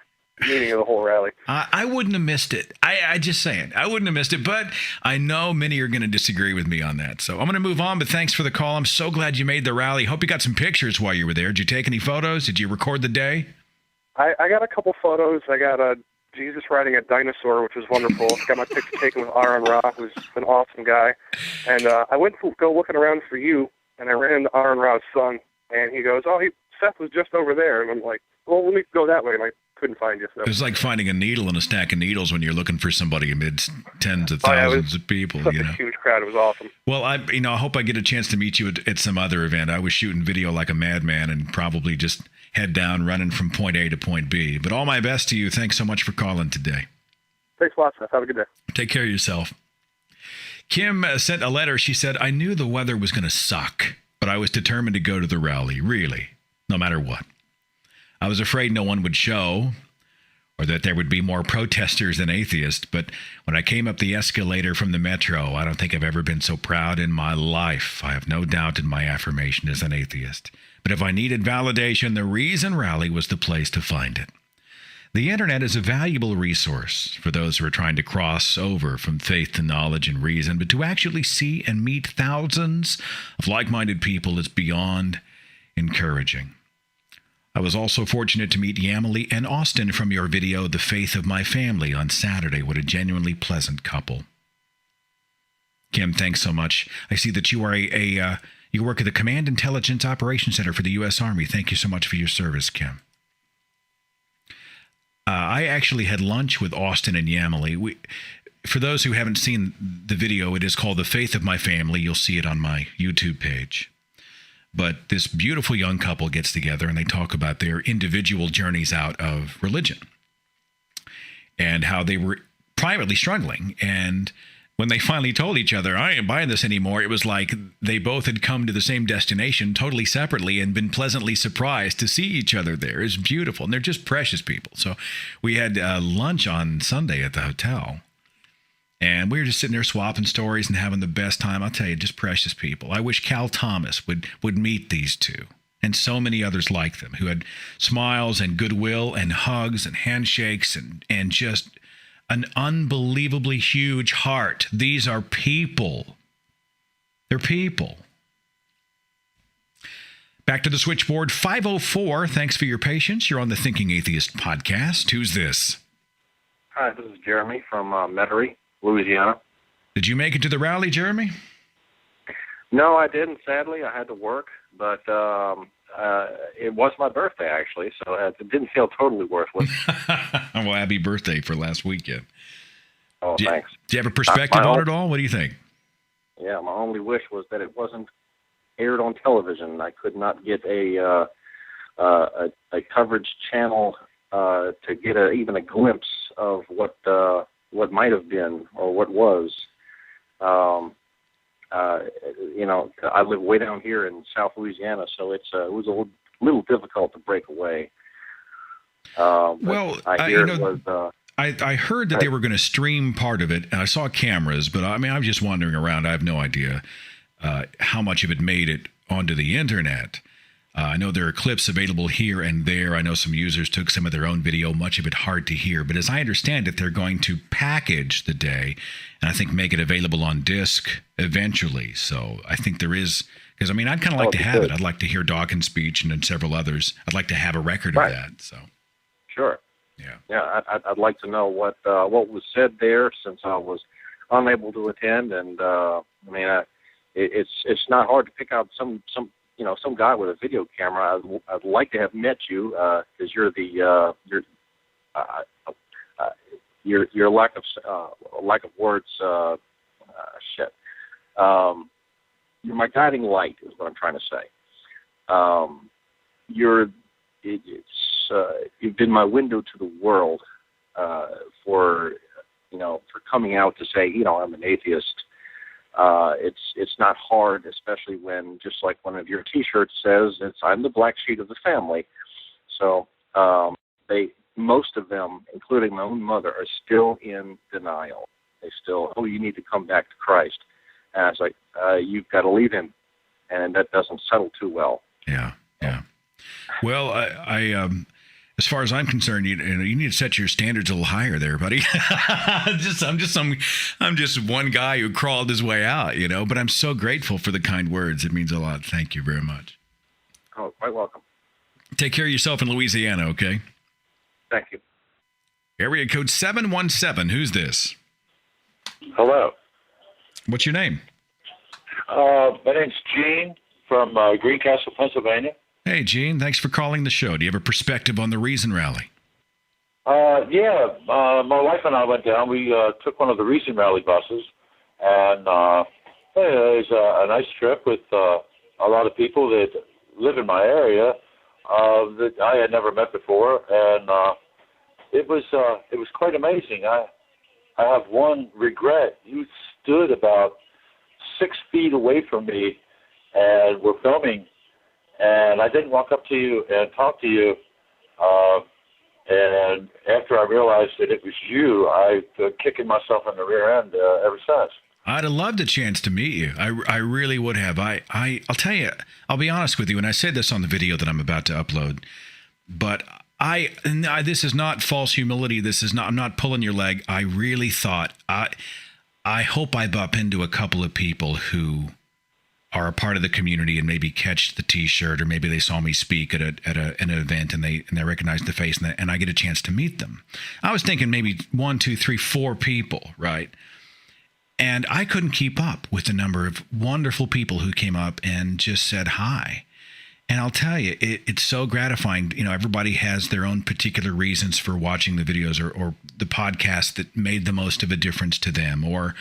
meaning of the whole rally. I wouldn't have missed it. I just saying, I wouldn't have missed it, but I know many are going to disagree with me on that. So I'm going to move on, but thanks for the call. I'm so glad you made the rally. Hope you got some pictures while you were there. Did you take any photos? Did you record the day? I got a couple photos. I got Jesus riding a dinosaur, which was wonderful. Got my picture taken with Aaron Ra, who's an awesome guy. And I went to go looking around for you, and I ran into Aaron Ra's son, and he goes, Seth was just over there. And I'm like, well, let me go that way. And I couldn't find you. So. It was like finding a needle in a stack of needles when you're looking for somebody amid tens of thousands of people. Such a huge crowd. It was awesome. Well, I hope I get a chance to meet you at some other event. I was shooting video like a madman and probably just head down running from point A to point B. But all my best to you. Thanks so much for calling today. Thanks a lot, Seth. Have a good day. Take care of yourself. Kim sent a letter. She said, I knew the weather was going to suck, but I was determined to go to the rally, really, no matter what. I was afraid no one would show or that there would be more protesters than atheists, but when I came up the escalator from the metro, I don't think I've ever been so proud in my life. I have no doubt in my affirmation as an atheist. But if I needed validation, the Reason Rally was the place to find it. The internet is a valuable resource for those who are trying to cross over from faith to knowledge and reason, but to actually see and meet thousands of like-minded people is beyond encouraging. I was also fortunate to meet Yamily and Austin from your video, The Faith of My Family, on Saturday. What a genuinely pleasant couple. Kim, thanks so much. I see that you are you work at the Command Intelligence Operations Center for the U.S. Army. Thank you so much for your service, Kim. I actually had lunch with Austin and Yamily. For those who haven't seen the video, it is called The Faith of My Family. You'll see it on my YouTube page. But this beautiful young couple gets together and they talk about their individual journeys out of religion and how they were privately struggling. And when they finally told each other, I ain't buying this anymore, it was like they both had come to the same destination totally separately and been pleasantly surprised to see each other there. It's beautiful. And they're just precious people. So we had lunch on Sunday at the hotel. And we were just sitting there swapping stories and having the best time. I'll tell you, just precious people. I wish Cal Thomas would meet these two. and so many others like them who had smiles and goodwill and hugs and handshakes and just an unbelievably huge heart. These are people. They're people. Back to the switchboard, 504. Thanks for your patience. You're on the Thinking Atheist podcast. Who's this? Hi, this is Jeremy from Metairie, Louisiana. Did you make it to the rally, Jeremy? No, I didn't, sadly. I had to work, but it was my birthday, actually, so it didn't feel totally worthless. Well, happy birthday for last weekend. Oh, thanks. Do you have a perspective on it all? What do you think? Yeah, my only wish was that it wasn't aired on television. I could not get a coverage channel to get even a glimpse of what might have been or what was. I live way down here in South Louisiana, so it was a little difficult to break away. I heard that they were going to stream part of it, and I saw cameras, but I mean, I'm just wandering around. I have no idea how much of it made it onto the internet. I know there are clips available here and there. I know some users took some of their own video, much of it hard to hear. But as I understand it, they're going to package the day and I think make it available on disc eventually. So I think there is, because I mean, I'd kind of like to have it. I'd like to hear Dawkins' speech and then several others. I'd like to have a record of that. So sure. Yeah. I'd like to know what was said there, since I was unable to attend. And it's not hard to pick out some guy with a video camera. I'd like to have met you, because you're your lack of words. You're my guiding light, is what I'm trying to say. You've been my window to the world, for coming out to say, I'm an atheist. It's not hard, especially when, just like one of your T-shirts says, I'm the black sheep of the family. So most of them, including my own mother, are still in denial. They still, you need to come back to Christ. And I was like, you've got to leave him, and that doesn't settle too well. Yeah. Well, I as far as I'm concerned, you need to set your standards a little higher there, buddy. I'm just one guy who crawled his way out, but I'm so grateful for the kind words. It means a lot. Thank you very much. Oh, quite welcome. Take care of yourself in Louisiana, okay? Thank you. Area code 717. Who's this? Hello. What's your name? My name's Gene from Greencastle, Pennsylvania. Hey, Gene. Thanks for calling the show. Do you have a perspective on the Reason Rally? My wife and I went down. We took one of the Reason Rally buses, and it was a nice trip with a lot of people that live in my area that I had never met before, and it was quite amazing. I have one regret. You stood about 6 feet away from me, and were filming. And I didn't walk up to you and talk to you. And after I realized that it was you, I've been kicking myself in the rear end ever since. I'd have loved a chance to meet you. I really would have. I'll tell you, I'll be honest with you, and I said this on the video that I'm about to upload, but this is not false humility. I'm not pulling your leg. I really thought, I hope I bump into a couple of people who are a part of the community and maybe catch the T-shirt, or maybe they saw me speak at an event and they recognized the face, and I get a chance to meet them. I was thinking maybe 1, 2, 3, 4 people, right? And I couldn't keep up with the number of wonderful people who came up and just said hi. And I'll tell you, it's so gratifying. Everybody has their own particular reasons for watching the videos or the podcast that made the most of a difference to them, or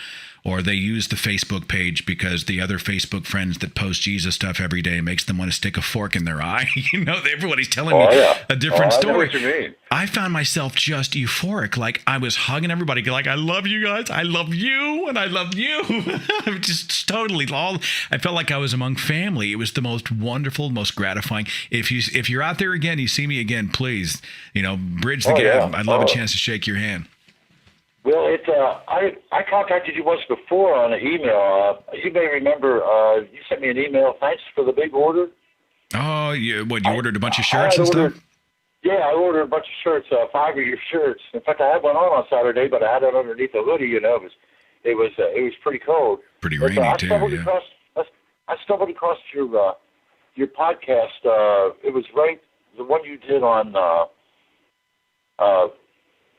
they use the Facebook page because the other Facebook friends that post Jesus stuff every day makes them want to stick a fork in their eye. Everybody's telling me a different story. I know what you mean. I found myself just euphoric. Like, I was hugging everybody, like, I love you guys. I love you, and I love you. Just totally I felt like I was among family. It was the most wonderful, most gratifying. If you're out there again, you see me again, please, bridge the gap. I'd love a chance to shake your hand. Well, I contacted you once before on an email. You may remember you sent me an email. Thanks for the big order. Oh, you ordered a bunch of shirts and stuff? Yeah, I ordered a bunch of shirts, 5 of your shirts. In fact, I had one on Saturday, but I had it underneath a hoodie. It was pretty cold. Pretty rainy I too. I stumbled across your podcast. It was right the one you did on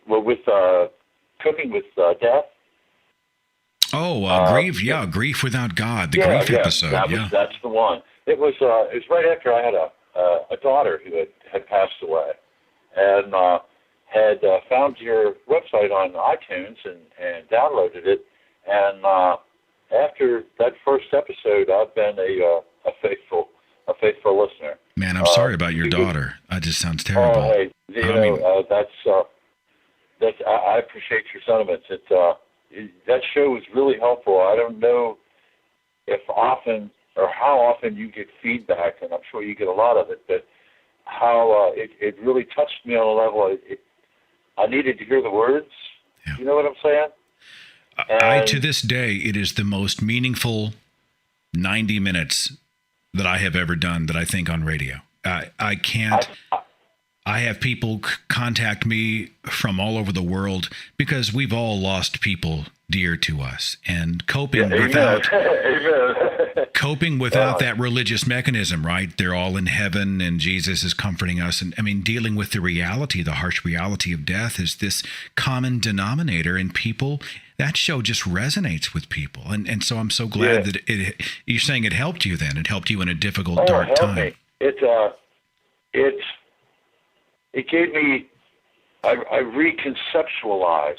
with cooking with death. Oh, Grief Without God, the grief episode. That's the one. It was right after I had a daughter who had passed away, and had found your website on iTunes and downloaded it. And after that first episode, I've been a faithful listener. Man, I'm sorry about your daughter. That just sounds terrible. Oh, hey, I appreciate your sentiments. That show was really helpful. I don't know if often or how often you get feedback, and I'm sure you get a lot of it, but how it really touched me on a level. I needed to hear the words. Yeah. You know what I'm saying? To this day, it is the most meaningful 90 minutes that I have ever done that I think on radio. I can't. I have people contact me from all over the world because we've all lost people dear to us, and coping without that religious mechanism, right? They're all in heaven and Jesus is comforting us. And I mean, dealing with the reality, the harsh reality of death is this common denominator, and people, that show just resonates with people. And so I'm so glad that you're saying it helped you then. It helped you in a difficult, dark time. It gave me, I reconceptualized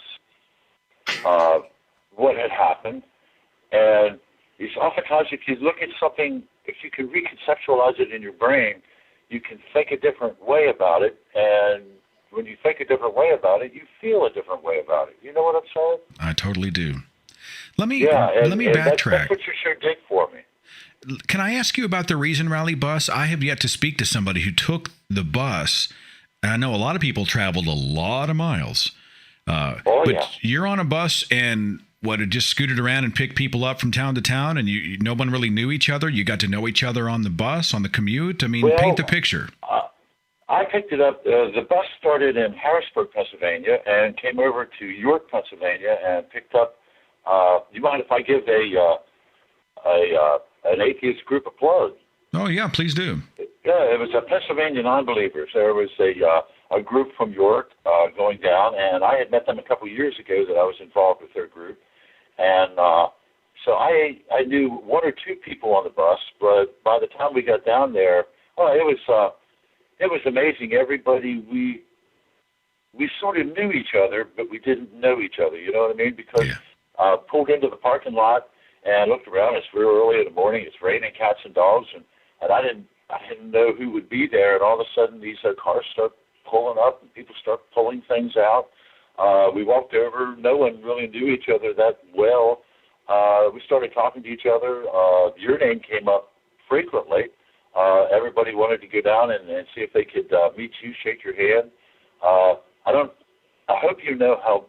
what had happened. And it's oftentimes if you look at something, if you can reconceptualize it in your brain, you can think a different way about it. And when you think a different way about it, you feel a different way about it. You know what I'm saying? I totally do. Let me backtrack. That's what you sure did for me. Can I ask you about the Reason Rally bus? I have yet to speak to somebody who took the bus. I know a lot of people traveled a lot of miles. You're on a bus and it just scooted around and picked people up from town to town, and no one really knew each other. You got to know each other on the bus, on the commute. I mean, paint the picture. I picked it up. The bus started in Harrisburg, Pennsylvania, and came over to York, Pennsylvania, and picked up. You mind if I give an atheist group a plug? Oh yeah, please do. Yeah, it was a Pennsylvania non-believers. There was a group from York going down, and I had met them a couple of years ago that I was involved with their group. And so I knew one or two people on the bus, but by the time we got down there, it was amazing. Everybody, we sort of knew each other, but we didn't know each other. You know what I mean? Because pulled into the parking lot and looked around. It's real early in the morning. It's raining cats and dogs, and I didn't know who would be there. And all of a sudden, these cars start pulling up, and people start pulling things out. We walked over. No one really knew each other that well. We started talking to each other. Your name came up frequently. Everybody wanted to go down and see if they could meet you, shake your hand. I hope you know how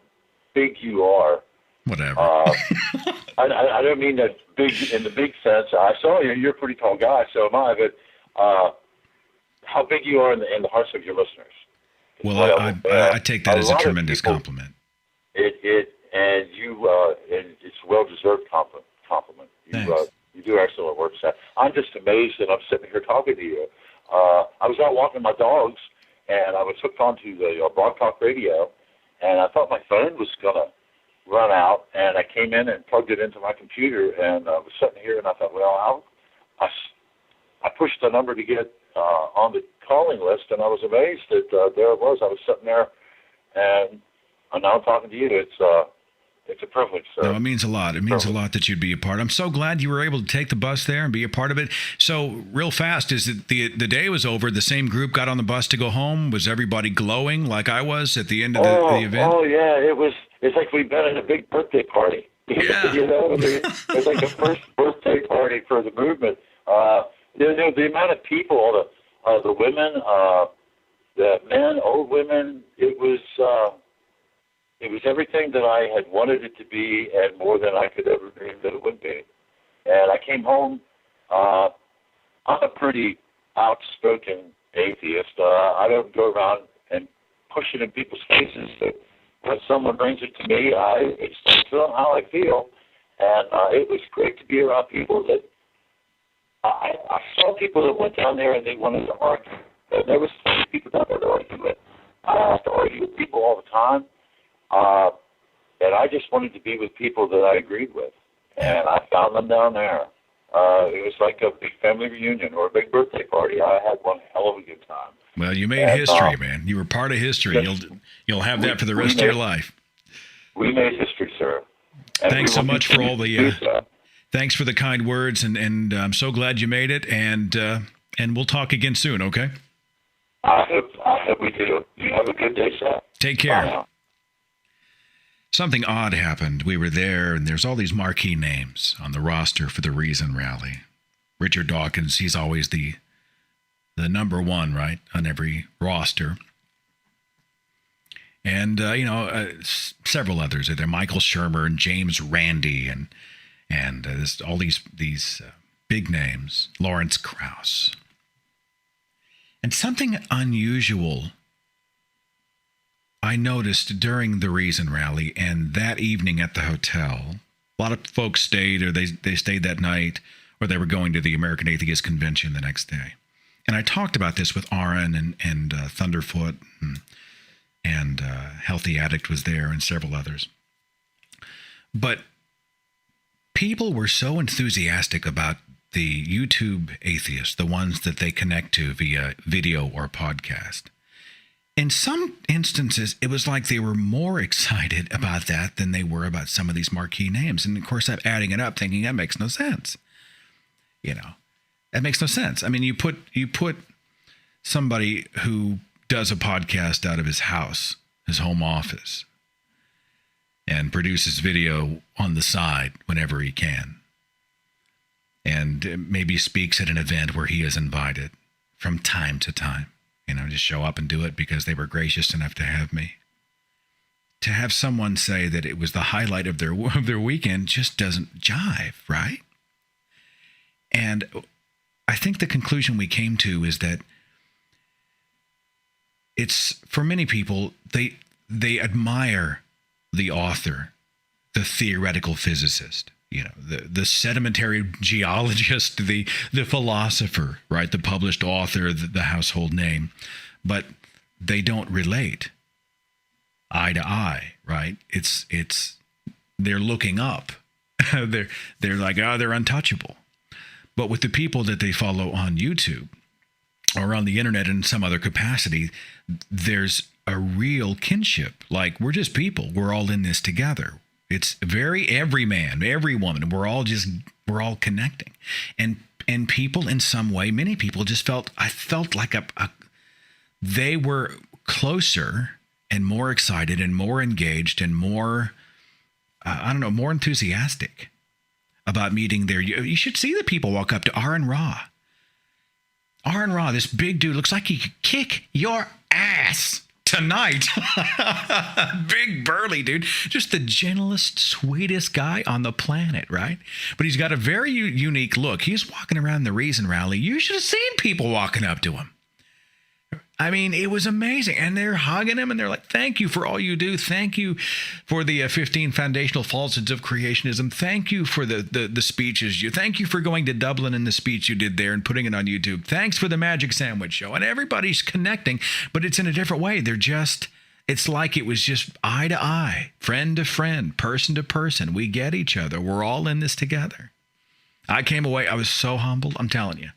big you are. Whatever. I don't mean that big in the big sense. I saw you. You're a pretty tall guy, so am I. But how big you are in the hearts of your listeners. Well, I take that as a tremendous compliment. And it's a well-deserved compliment. You do excellent work, Seth. I'm just amazed that I'm sitting here talking to you. I was out walking my dogs, and I was hooked onto the Blog Talk Radio, and I thought my phone was going to run out, and I came in and plugged it into my computer, and I was sitting here, and I thought, well, I pushed the number to get on the calling list, and I was amazed that there it was. I was sitting there, and now I'm talking to you. It's a privilege. So. No, it means a lot. It means a lot that you'd be a part. I'm so glad you were able to take the bus there and be a part of it. So real fast, is it the day was over, the same group got on the bus to go home? Was everybody glowing like I was at the end of the event? Oh, yeah. It's like we've been at a big birthday party. Yeah. You know, it's like the first birthday party for the movement. The amount of people, the women, the men, old women, it was everything that I had wanted it to be and more than I could ever dream that it would be. And I came home. I'm a pretty outspoken atheist. I don't go around and push it in people's faces. But when someone brings it to me, I explain to them how I feel. And it was great to be around people that I saw people that went down there and they wanted to argue. And there was so many people down there to argue with. I have to argue with people all the time. And I just wanted to be with people that I agreed with. And I found them down there. It was like a big family reunion or a big birthday party. I had one hell of a good time. Well, you made history, man. You were part of history. You'll have that for the rest of your life. We made history, sir. And thanks so much for all the thanks for the kind words, and I'm so glad you made it. And we'll talk again soon. Okay. I hope we do. You have a good day, Seth. Take care. Something odd happened. We were there, and there's all these marquee names on the roster for the Reason Rally. Richard Dawkins, he's always the number one, right, on every roster. And, several others are there. Michael Shermer and James Randi and all these big names. Lawrence Krauss. And something unusual I noticed during the Reason Rally and that evening at the hotel. A lot of folks stayed, or they stayed that night, or they were going to the American Atheist Convention the next day. And I talked about this with Aaron and Thunderfoot, and Healthy Addict was there, and several others. But people were so enthusiastic about the YouTube atheists, the ones that they connect to via video or podcast. In some instances, it was like they were more excited about that than they were about some of these marquee names. And of course, I'm adding it up, thinking that makes no sense. That makes no sense. I mean, you put somebody who does a podcast out of his house, his home office, and produces video on the side whenever he can, and maybe speaks at an event where he is invited from time to time. Just show up and do it because they were gracious enough to have me. To have someone say that it was the highlight of their weekend just doesn't jive, right? And I think the conclusion we came to is that it's, for many people, they admire the author, the theoretical physicist, the sedimentary geologist, the philosopher, right? The published author, the household name, but they don't relate eye to eye, right? It's they're looking up. they're like, they're untouchable. But with the people that they follow on YouTube or on the internet in some other capacity, there's a real kinship. Like, we're just people. We're all in this together. It's every man, every woman. We're all connecting. And people in some way, many people just I felt like they were closer and more excited and more engaged and more, more enthusiastic about meeting there. You should see the people walk up to Aaron Ra. Aaron Ra, this big dude, looks like he could kick your ass tonight. Big burly dude, just the gentlest, sweetest guy on the planet, right? But he's got a very unique look. He's walking around the Reason Rally. You should have seen people walking up to him. I mean, it was amazing. And they're hugging him and they're like, thank you for all you do. Thank you for the 15 foundational falsehoods of creationism. Thank you for the speeches. Thank you for going to Dublin and the speech you did there and putting it on YouTube. Thanks for the Magic Sandwich Show. And everybody's connecting, but it's in a different way. It's like it was just eye to eye, friend to friend, person to person. We get each other. We're all in this together. I came away, I was so humbled. I'm telling you.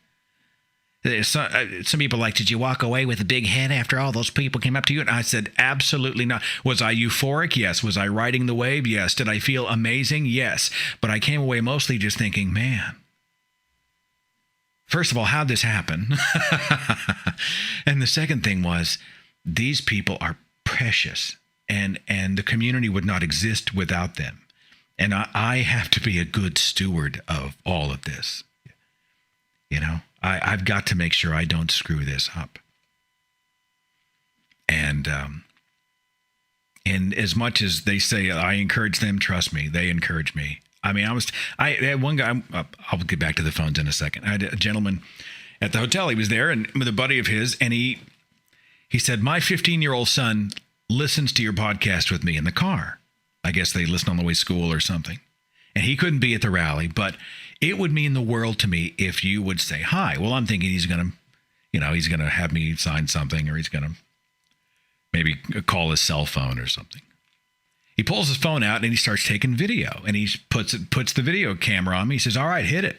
Some people like, did you walk away with a big head after all those people came up to you? And I said, absolutely not. Was I euphoric? Yes. Was I riding the wave? Yes. Did I feel amazing? Yes. But I came away mostly just thinking, man, first of all, how'd this happen? And the second thing was, these people are precious, and the community would not exist without them. And I have to be a good steward of all of this. I've got to make sure I don't screw this up. And as much as they say I encourage them, trust me, they encourage me. I mean, I had one guy, I'll get back to the phones in a second. I had a gentleman, at the hotel. He was there and with a buddy of his, and he said, my 15-year-old son listens to your podcast with me in the car. I guess they listen on the way to school or something. And he couldn't be at the rally, but it would mean the world to me if you would say hi. Well, I'm thinking he's going to have me sign something, or he's going to maybe call his cell phone or something. He pulls his phone out and he starts taking video, and he puts the video camera on me. He says, all right, hit it.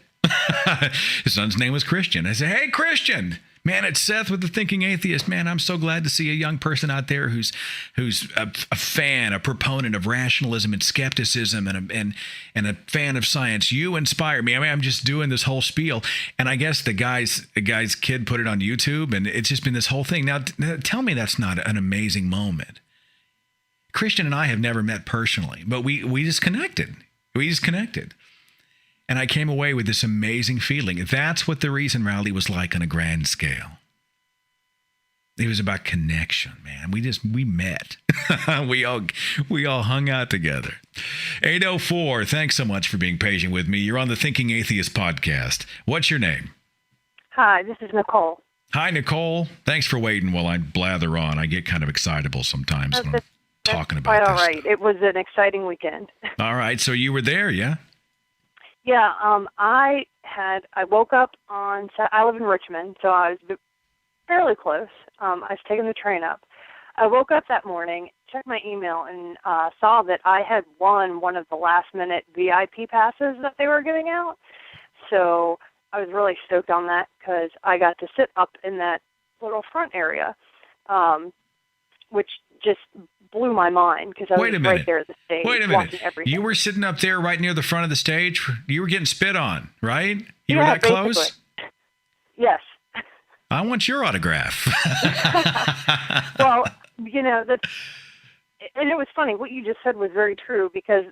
His son's name was Christian. I said, hey, Christian. Man, it's Seth with the Thinking Atheist. Man, I'm so glad to see a young person out there who's a fan, a proponent of rationalism and skepticism, and a fan of science. You inspire me. I mean, I'm just doing this whole spiel, and I guess the guy's kid put it on YouTube, and it's just been this whole thing. Now, tell me that's not an amazing moment. Christian and I have never met personally, but we just connected. And I came away with this amazing feeling. That's what the Reason Rally was like on a grand scale. It was about connection, man. We met. we all hung out together. 804, thanks so much for being patient with me. You're on the Thinking Atheist podcast. What's your name? Hi, this is Nicole. Hi, Nicole. Thanks for waiting while I blather on. I get kind of excitable sometimes when I'm talking about quite this. all right. It was an exciting weekend. All right, so you were there, yeah? Yeah, I woke up I live in Richmond, so I was fairly close. I was taking the train up. I woke up that morning, checked my email, and saw that I had won one of the last-minute VIP passes that they were giving out. So I was really stoked on that because I got to sit up in that little front area, which just blew my mind because I was right there at the stage. Wait a minute. You were sitting up there right near the front of the stage? You were getting spit on, right? You were that close? Basically. Yes. I want your autograph. Well, and it was funny. What you just said was very true because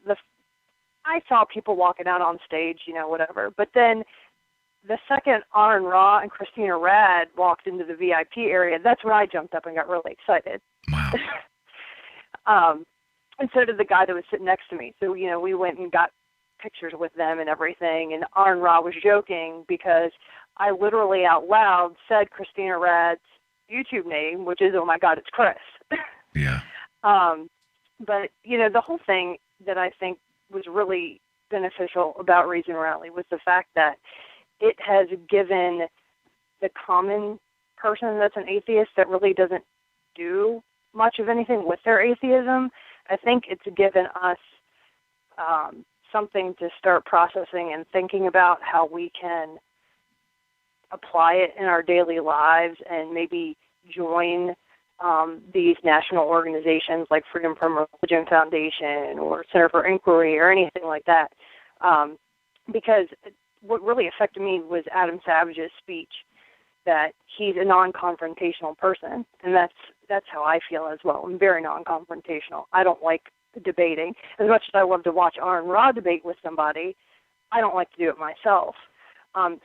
I saw people walking out on stage, whatever. But then the second Aaron Ra and Christina Rad walked into the VIP area, that's when I jumped up and got really excited. Wow. And so did the guy that was sitting next to me. So, we went and got pictures with them and everything. And Aaron Ra was joking because I literally out loud said Christina Rad's YouTube name, which is, oh my God, it's Chris. Yeah. But, the whole thing that I think was really beneficial about Reason Rally was the fact that it has given the common person that's an atheist that really doesn't do much of anything with their atheism, I think it's given us something to start processing and thinking about how we can apply it in our daily lives and maybe join these national organizations like Freedom from Religion Foundation or Center for Inquiry or anything like that. Because what really affected me was Adam Savage's speech that he's a non-confrontational person, and that's how I feel as well. I'm very non-confrontational. I don't like debating. As much as I love to watch Aaron Ra debate with somebody, I don't like to do it myself. And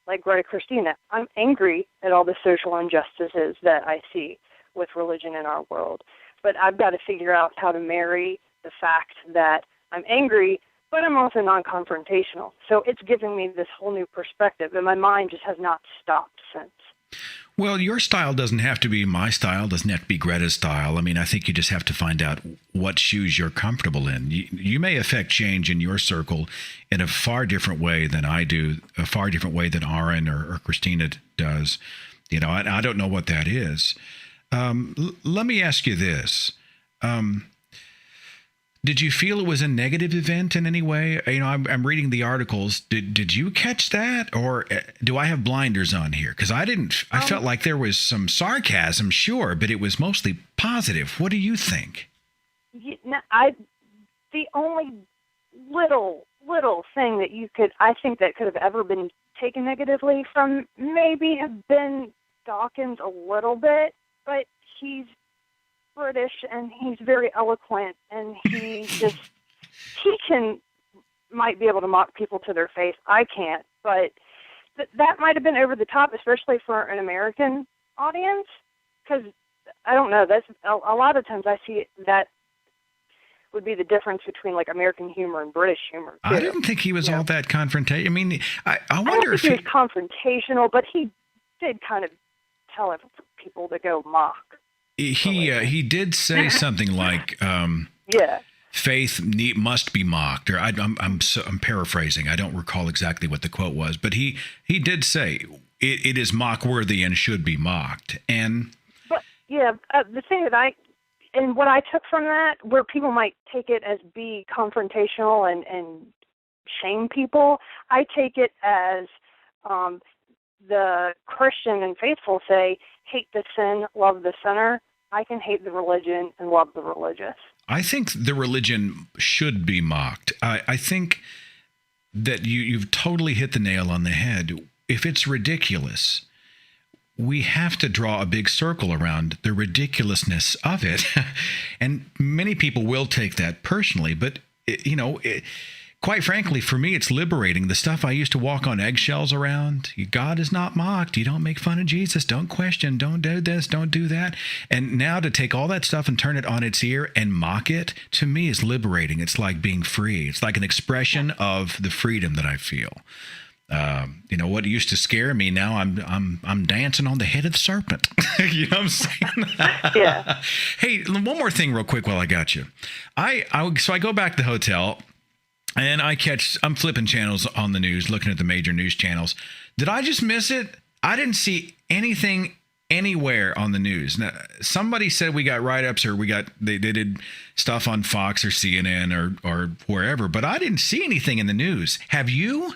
like Greta Christina, I'm angry at all the social injustices that I see with religion in our world. But I've got to figure out how to marry the fact that I'm angry, but I'm also non-confrontational. So it's giving me this whole new perspective, and my mind just has not stopped since. Well, your style doesn't have to be my style, doesn't have to be Greta's style. I mean, I think you just have to find out what shoes you're comfortable in. You may affect change in your circle in a far different way than I do, a far different way than Aaron or Christina does. I don't know what that is. Let me ask you this. Did you feel it was a negative event in any way? I'm reading the articles. Did you catch that, or do I have blinders on here? Because I didn't. I felt like there was some sarcasm, sure, but it was mostly positive. What do you think? The only little thing that I think that could have ever been taken negatively from maybe have been Dawkins a little bit, but he's British and he's very eloquent and he might be able to mock people to their face. I can't, but that might have been over the top, especially for an American audience, because I don't know. That's a lot of times I see that would be the difference between like American humor and British humor, too. I didn't think he was all that confrontational. I mean, I wonder if he was confrontational, but he did kind of tell people to go mock. He did say something like, faith must be mocked, or I'm paraphrasing. I don't recall exactly what the quote was, but he did say it is mock-worthy and should be mocked. The thing that what I took from that, where people might take it as be confrontational and shame people, I take it as the Christian and faithful say, hate the sin, love the sinner. I can hate the religion and love the religious. I think the religion should be mocked. I think that you've totally hit the nail on the head. If it's ridiculous, we have to draw a big circle around the ridiculousness of it. And many people will take that personally, but, quite frankly, for me, it's liberating. The stuff I used to walk on eggshells around, God is not mocked. You don't make fun of Jesus. Don't question. Don't do this. Don't do that. And now to take all that stuff and turn it on its ear and mock it, to me, is liberating. It's like being free. It's like an expression of the freedom that I feel. What used to scare me, now I'm dancing on the head of the serpent. You know what I'm saying? Yeah. Hey, one more thing real quick while I got you. So I go back to the hotel, and I'm flipping channels on the news, looking at the major news channels. Did I just miss it? I didn't see anything anywhere on the news. Now, somebody said we got write-ups, or they did stuff on Fox or CNN or wherever, but I didn't see anything in the news. Have you?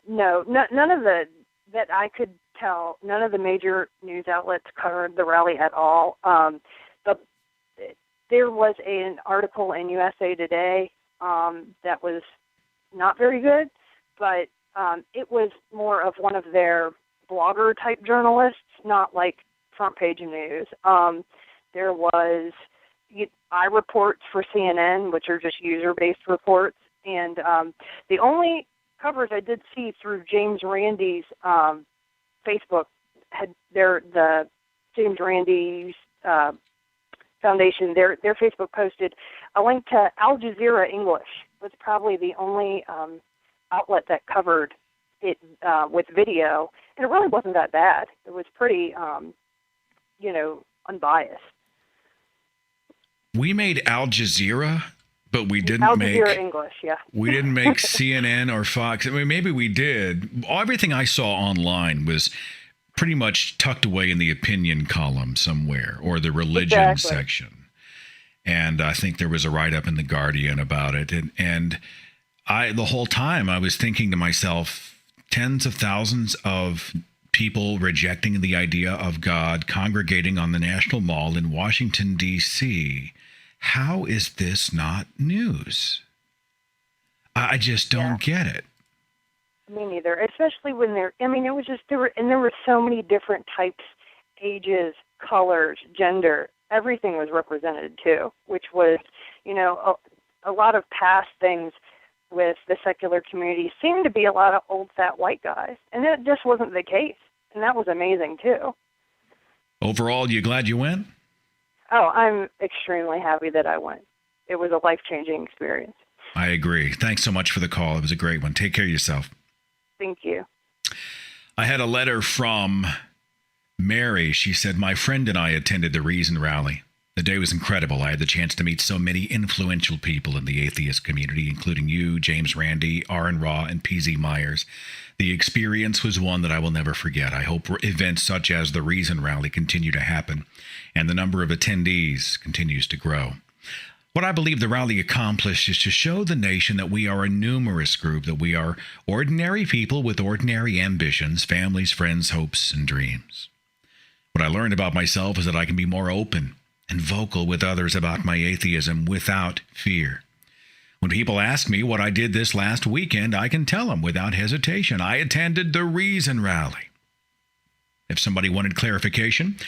No, none of that I could tell. None of the major news outlets covered the rally at all. There was an article in USA Today that was not very good, but it was more of one of their blogger type journalists, not like front page news. There was reports for CNN, which are just user-based reports, and the only covers I did see through James Randi's Facebook had the James Randi's Foundation. Their Facebook posted a link to Al Jazeera English. Was probably the only outlet that covered it with video, and it really wasn't that bad. It was pretty, unbiased. We made Al Jazeera. But we didn't Al make Jazeera English, yeah. We didn't make CNN or Fox. I mean, maybe we did. Everything I saw online was pretty much tucked away in the opinion column somewhere, or the religion section. And I think there was a write-up in the Guardian about it. And the whole time I was thinking to myself, tens of thousands of people rejecting the idea of God congregating on the National Mall in Washington, D.C. How is this not news? I just don't get it. Me neither, especially when it was just, there were so many different types, ages, colors, gender, everything was represented too, which was, a lot of past things with the secular community seemed to be a lot of old fat white guys, and it just wasn't the case, and that was amazing too. Overall, you glad you went? Oh, I'm extremely happy that I went. It was a life-changing experience. I agree. Thanks so much for the call. It was a great one. Take care of yourself. Thank you. I had a letter from Mary. She said, my friend and I attended the Reason rally. The day was incredible. I had the chance to meet so many influential people in the atheist community, including you, James Randi, Aaron Ra, and P.Z. Myers. The experience was one that I will never forget. I hope events such as the Reason rally continue to happen, and the number of attendees continues to grow. What I believe the rally accomplished is to show the nation that we are a numerous group, that we are ordinary people with ordinary ambitions, families, friends, hopes, and dreams. What I learned about myself is that I can be more open and vocal with others about my atheism without fear. When people ask me what I did this last weekend, I can tell them without hesitation, I attended the Reason rally. If somebody wanted clarification,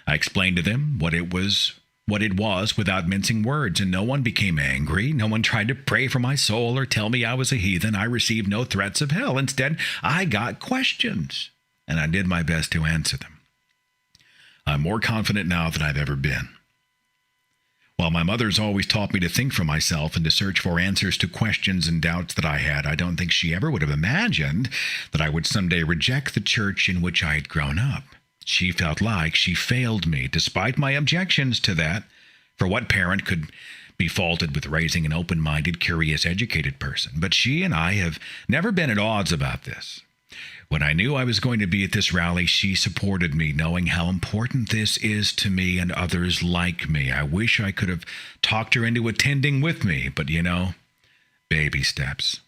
I explained to them what it was without mincing words, and no one became angry. No one tried to pray for my soul or tell me I was a heathen. I received no threats of hell. Instead, I got questions, and I did my best to answer them. I'm more confident now than I've ever been. While my mother's always taught me to think for myself and to search for answers to questions and doubts that I had, I don't think she ever would have imagined that I would someday reject the church in which I had grown up. She felt like she failed me, despite my objections to that. For what parent could be faulted with raising an open-minded, curious, educated person? But she and I have never been at odds about this. When I knew I was going to be at this rally, she supported me, knowing how important this is to me and others like me. I wish I could have talked her into attending with me, but baby steps.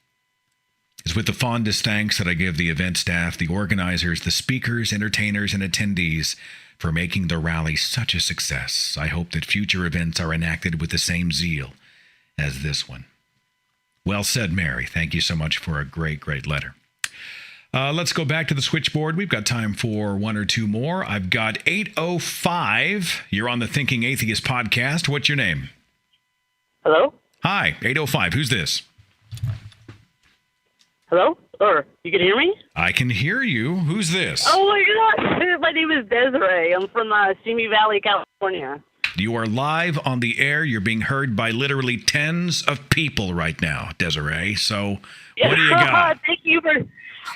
It's with the fondest thanks that I give the event staff, the organizers, the speakers, entertainers, and attendees for making the rally such a success. I hope that future events are enacted with the same zeal as this one. Well said, Mary. Thank you so much for a great, great letter. Let's go back to the switchboard. We've got time for one or two more. I've got 805. You're on the Thinking Atheist podcast. What's your name? Hello? Hi, 805. Who's this? Hello? Or you can hear me? I can hear you. Who's this? Oh my God! My name is Desiree. I'm from Simi Valley, California. You are live on the air. You're being heard by literally tens of people right now, Desiree. So what do you got? Thank you for...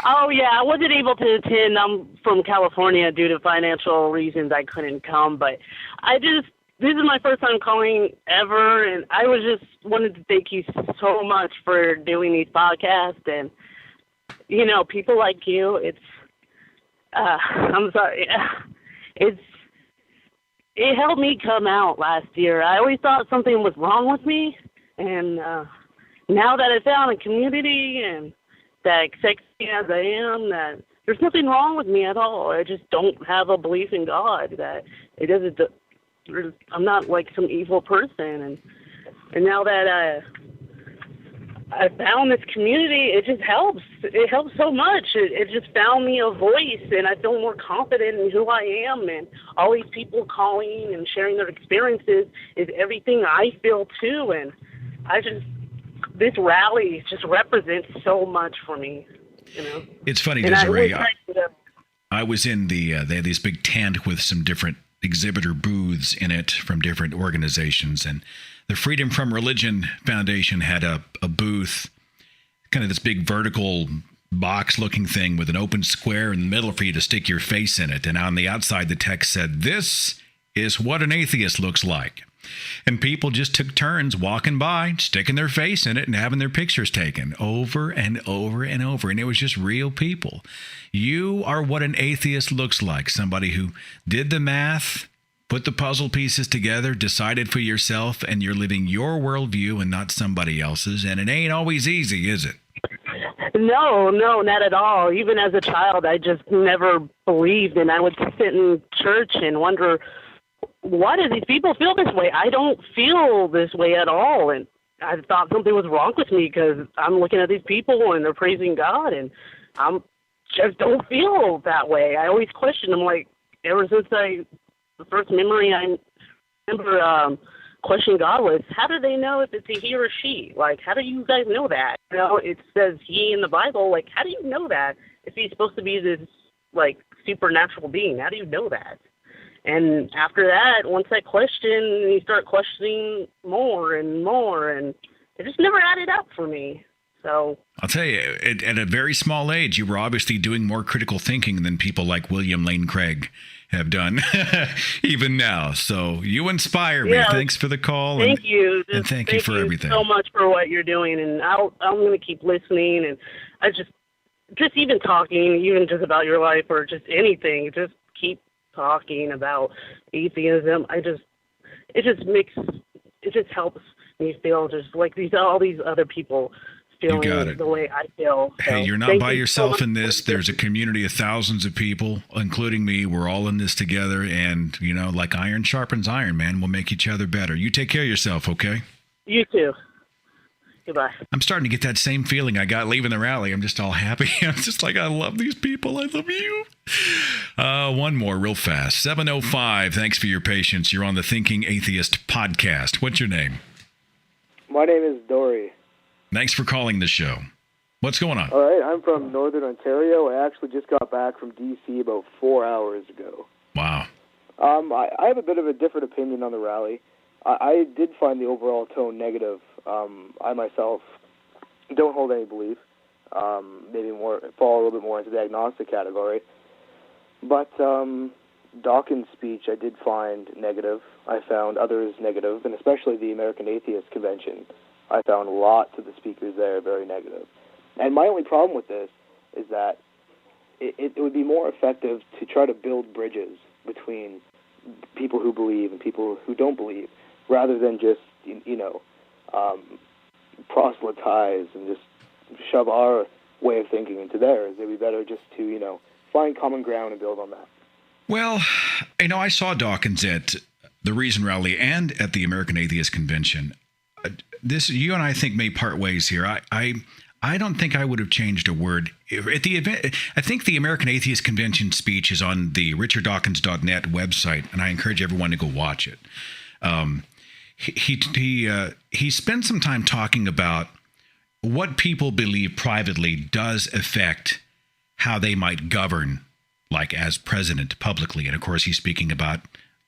Oh, yeah, I wasn't able to attend. I'm from California due to financial reasons. I couldn't come, but this is my first time calling ever, and I was just wanted to thank you so much for doing these podcasts, and, people like you, I'm sorry, it helped me come out last year. I always thought something was wrong with me, and now that I found a community and that accepts me as I am, that there's nothing wrong with me at all. I just don't have a belief in God, that it doesn't, I'm not like some evil person. And now that I found this community, it just helps. It helps so much. It just found me a voice, and I feel more confident in who I am. And all these people calling and sharing their experiences is everything I feel too. And this rally just represents so much for me, It's funny, Desiree. I was in they had this big tent with some different exhibitor booths in it from different organizations, and the Freedom from Religion Foundation had a booth, kind of this big vertical box-looking thing with an open square in the middle for you to stick your face in it, and on the outside the text said, "This is what an atheist looks like." And people just took turns walking by, sticking their face in it and having their pictures taken over and over and over. And it was just real people. You are what an atheist looks like. Somebody who did the math, put the puzzle pieces together, decided for yourself, and you're living your worldview and not somebody else's. And it ain't always easy, is it? No, not at all. Even as a child, I just never believed. And I would sit in church and wonder, why do these people feel this way? I don't feel this way at all. And I thought something was wrong with me because I'm looking at these people and they're praising God, and I'm just don't feel that way. I always question. I'm like, ever since the first memory I remember questioning God was, how do they know if it's a he or a she? Like, how do you guys know that? It says he in the Bible. Like, how do you know that if he's supposed to be this, like, supernatural being? How do you know that? And after that, once I question, you start questioning more and more, and it just never added up for me. So I'll tell you, at a very small age, you were obviously doing more critical thinking than people like William Lane Craig have done, even now. So you inspire me. Yeah, thanks for the call. Thank you. And thank you for everything. So much for what you're doing, and I'm going to keep listening. And I just even talking, even just about your life or just anything, just keep talking about atheism. It just helps me feel just like all these other people feeling the way I feel. So hey, you're not by yourself in this. There's a community of thousands of people, including me. We're all in this together, and like iron sharpens iron, man. We'll make each other better. You take care of yourself, okay? You too. Goodbye. I'm starting to get that same feeling I got leaving the rally. I'm just all happy. I'm just like, I love these people. I love you. One more real fast. 705. Thanks for your patience. You're on the Thinking Atheist podcast. What's your name? My name is Dory. Thanks for calling the show. What's going on? All right. I'm from Northern Ontario. I actually just got back from D.C. about 4 hours ago. Wow. I have a bit of a different opinion on the rally. I did find the overall tone negative. I myself don't hold any belief. Maybe fall a little bit more into the agnostic category. But Dawkins' speech I did find negative. I found others negative, and especially the American Atheist Convention. I found lots of the speakers there very negative. And my only problem with this is that it would be more effective to try to build bridges between people who believe and people who don't believe, rather than just, proselytize and just shove our way of thinking into theirs. It would be better just to, find common ground and build on that. Well, I saw Dawkins at the Reason Rally and at the American Atheist Convention. You and I think may part ways here. I don't think I would have changed a word at the event. I think the American Atheist Convention speech is on the richarddawkins.net website, and I encourage everyone to go watch it. He spent some time talking about what people believe privately does affect how they might govern, like as president publicly. And of course, he's speaking about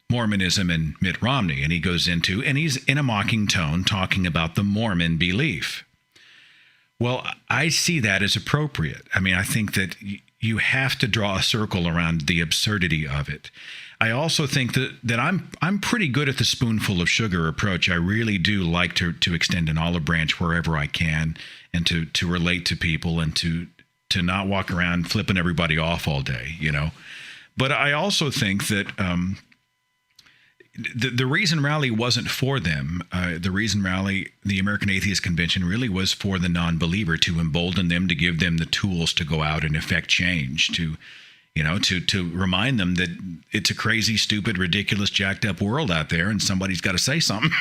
Mormonism and Mitt Romney, and he goes into, and he's in a mocking tone talking about the Mormon belief. Well, I see that as appropriate. I mean, I think that you have to draw a circle around the absurdity of it. I also think that I'm pretty good at the spoonful of sugar approach. I really do like to extend an olive branch wherever I can, and to relate to people, and to not walk around flipping everybody off all day, But I also think that the Reason Rally wasn't for them. The Reason Rally, the American Atheist Convention, really was for the non-believer, to embolden them, to give them the tools to go out and effect change, to remind them that it's a crazy, stupid, ridiculous, jacked up world out there, and somebody's got to say something,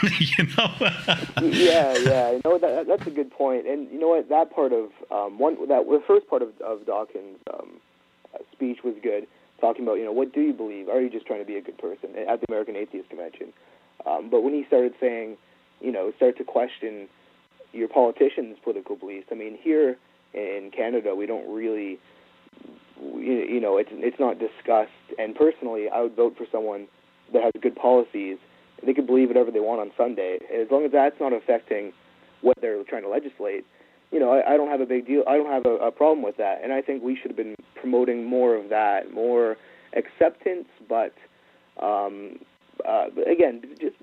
Yeah. That's a good point. And you know what? That part of the first part of Dawkins' speech was good. Talking about, what do you believe? Are you just trying to be a good person at the American Atheist Convention? But when he started saying, start to question your politicians' political beliefs, I mean, here in Canada, we don't really, it's not discussed. And personally, I would vote for someone that has good policies. They could believe whatever they want on Sunday. As long as that's not affecting what they're trying to legislate, I don't have a big deal. I don't have a problem with that. And I think we should have been promoting more of that, more acceptance, but again, just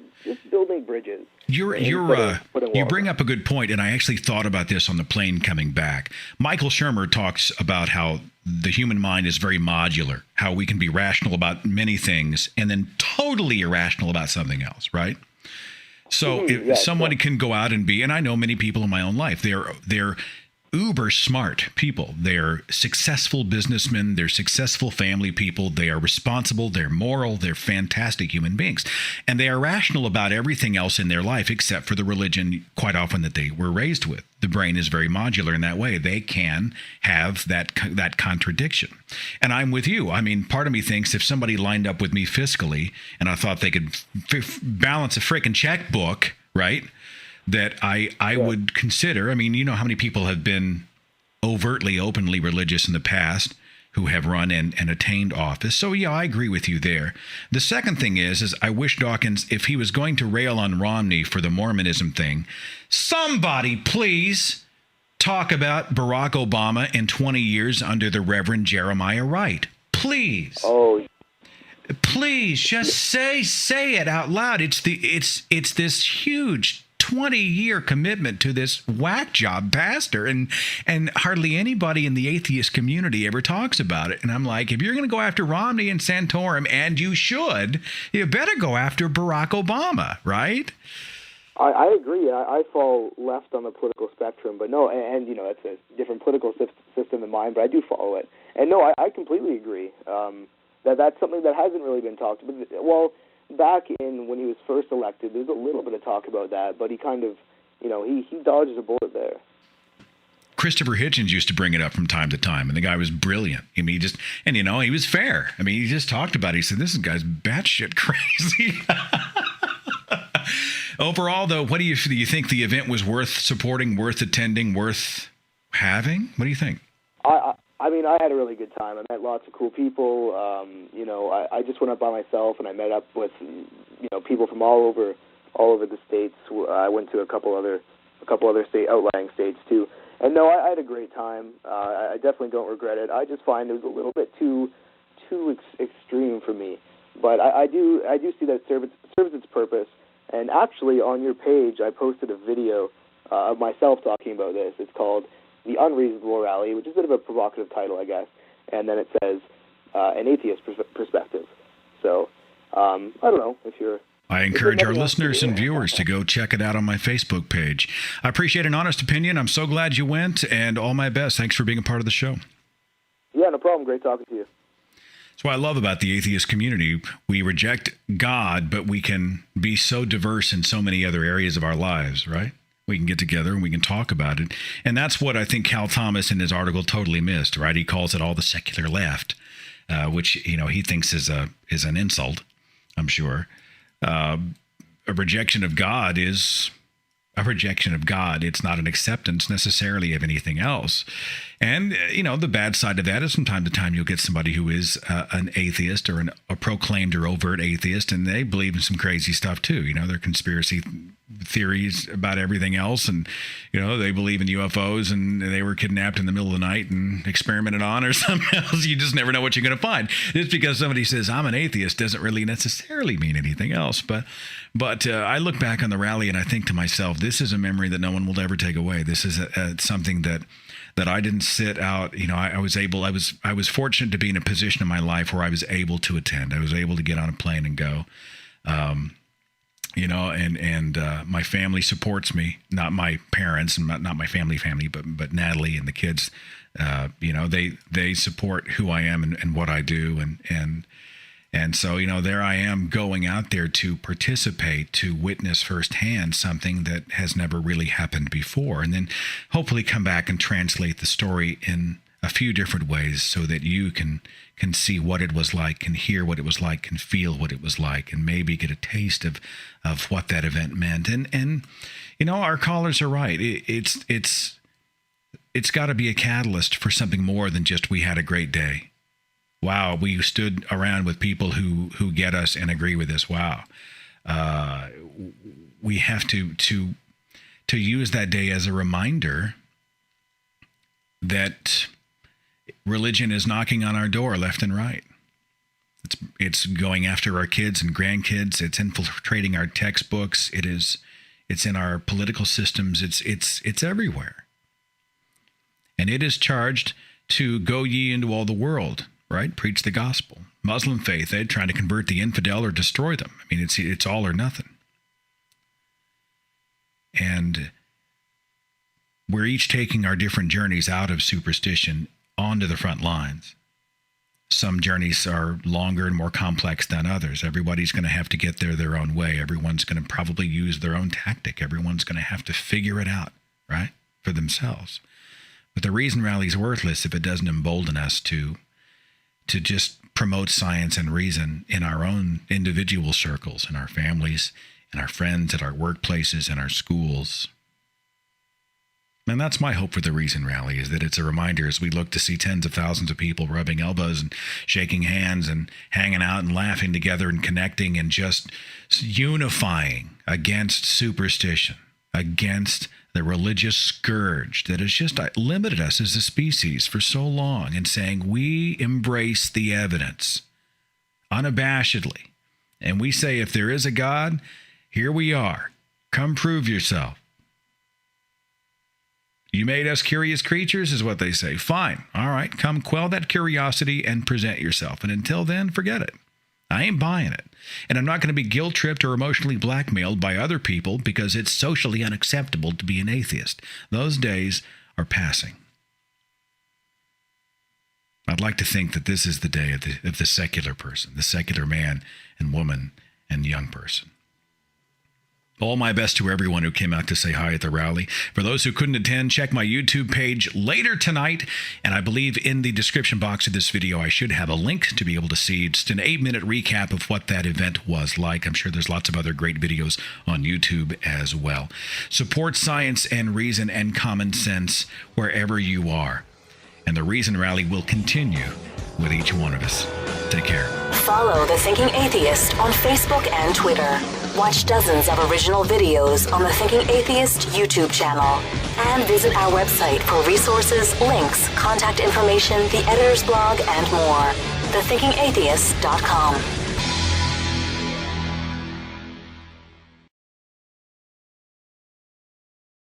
building bridges. You bring up a good point, and I actually thought about this on the plane coming back. Michael Shermer talks about how the human mind is very modular, how we can be rational about many things and then totally irrational about something else, right? So if somebody can go out and be, and I know many people in my own life, they're uber smart people. They're successful businessmen. They're successful family people. They are responsible. They're moral. They're fantastic human beings. And they are rational about everything else in their life except for the religion, quite often, that they were raised with. The brain is very modular in that way. They can have that contradiction. And I'm with you. I mean, part of me thinks if somebody lined up with me fiscally and I thought they could balance a freaking checkbook, right, that I would consider. I mean, you know how many people have been overtly, openly religious in the past who have run and attained office. So, yeah, I agree with you there. The second thing is I wish Dawkins, if he was going to rail on Romney for the Mormonism thing, somebody please talk about Barack Obama in 20 years under the Reverend Jeremiah Wright. Please. Oh, please just say it out loud. It's this huge 20-year commitment to this whack job pastor, and hardly anybody in the atheist community ever talks about it. And I'm like, if you're going to go after Romney and Santorum, and you should, you better go after Barack Obama, right? I agree. I fall left on the political spectrum, but no, and it's a different political system than mine, but I do follow it. And no, I completely agree. That's something that hasn't really been talked about. Well, back in when he was first elected, there's a little bit of talk about that, but he kind of, he dodged a bullet there. Christopher Hitchens used to bring it up from time to time, and the guy was brilliant. I mean, he was fair. I mean, he just talked about it. He said, this guy's batshit crazy. Overall, though, what do you think the event was worth supporting, worth attending, worth having? What do you think? I mean, I had a really good time. I met lots of cool people. I just went up by myself, and I met up with, people from all over all over the states. I went to a couple other outlying states too. And no, I had a great time. I definitely don't regret it. I just find it was a little bit too extreme for me. But I do see that it serves its purpose. And actually, on your page, I posted a video of myself talking about this. It's called The Unreasonable Rally, which is a bit of a provocative title, I guess. And then it says, an atheist perspective. So, I don't know if you're... I encourage our listeners and viewers to go check it out on my Facebook page. I appreciate an honest opinion. I'm so glad you went, and all my best. Thanks for being a part of the show. Yeah, no problem. Great talking to you. That's what I love about the atheist community. We reject God, but we can be so diverse in so many other areas of our lives, right? We can get together and we can talk about it. And that's what I think Cal Thomas in his article totally missed, right? He calls it all the secular left, which, he thinks is an insult, I'm sure. A rejection of God is a rejection of God. It's not an acceptance necessarily of anything else. And, the bad side of that is from time to time you'll get somebody who is an atheist or a proclaimed or overt atheist, and they believe in some crazy stuff too. They're conspiracy theories about everything else, and, they believe in UFOs and they were kidnapped in the middle of the night and experimented on or something else. You just never know what you're going to find. Just because somebody says, I'm an atheist, doesn't really necessarily mean anything else. But I look back on the rally and I think to myself, this is a memory that no one will ever take away. This is something that I didn't sit out. I was fortunate to be in a position in my life where I was able to attend. I was able to get on a plane and go. My family supports me, not my parents and not my family, but Natalie and the kids. They support who I am and what I do, and so, there I am going out there to participate, to witness firsthand something that has never really happened before, and then hopefully come back and translate the story in a few different ways so that you can see what it was like, can hear what it was like, can feel what it was like, and maybe get a taste of what that event meant. And our callers are right. It's got to be a catalyst for something more than just we had a great day. Wow, we stood around with people who get us and agree with us. Wow. We have to use that day as a reminder that religion is knocking on our door left and right. It's going after our kids and grandkids. It's infiltrating our textbooks. It's in our political systems. It's everywhere. And it is charged to go ye into all the world. Right? Preach the gospel. Muslim faith, they're trying to convert the infidel or destroy them. I mean, it's all or nothing. And we're each taking our different journeys out of superstition onto the front lines. Some journeys are longer and more complex than others. Everybody's going to have to get there their own way. Everyone's going to probably use their own tactic. Everyone's going to have to figure it out, right, for themselves. But the Reason Rally is worthless if it doesn't embolden us to just promote science and reason in our own individual circles, in our families, in our friends, at our workplaces, in our schools. And that's my hope for the Reason Rally, is that it's a reminder as we look to see tens of thousands of people rubbing elbows and shaking hands and hanging out and laughing together and connecting and just unifying against superstition, against the religious scourge that has just limited us as a species for so long, and saying we embrace the evidence unabashedly. And we say, if there is a God, here we are. Come prove yourself. You made us curious creatures, is what they say. Fine. All right. Come quell that curiosity and present yourself. And until then, forget it. I ain't buying it. And I'm not going to be guilt-tripped or emotionally blackmailed by other people because it's socially unacceptable to be an atheist. Those days are passing. I'd like to think that this is the day of the secular person, the secular man and woman and young person. All my best to everyone who came out to say hi at the rally. For those who couldn't attend, check my YouTube page later tonight. And I believe in the description box of this video, I should have a link to be able to see just an 8-minute recap of what that event was like. I'm sure there's lots of other great videos on YouTube as well. Support science and reason and common sense wherever you are. And the Reason Rally will continue with each one of us. Take care. Follow The Thinking Atheist on Facebook and Twitter. Watch dozens of original videos on the Thinking Atheist YouTube channel. And visit our website for resources, links, contact information, the editor's blog, and more. thethinkingatheist.com.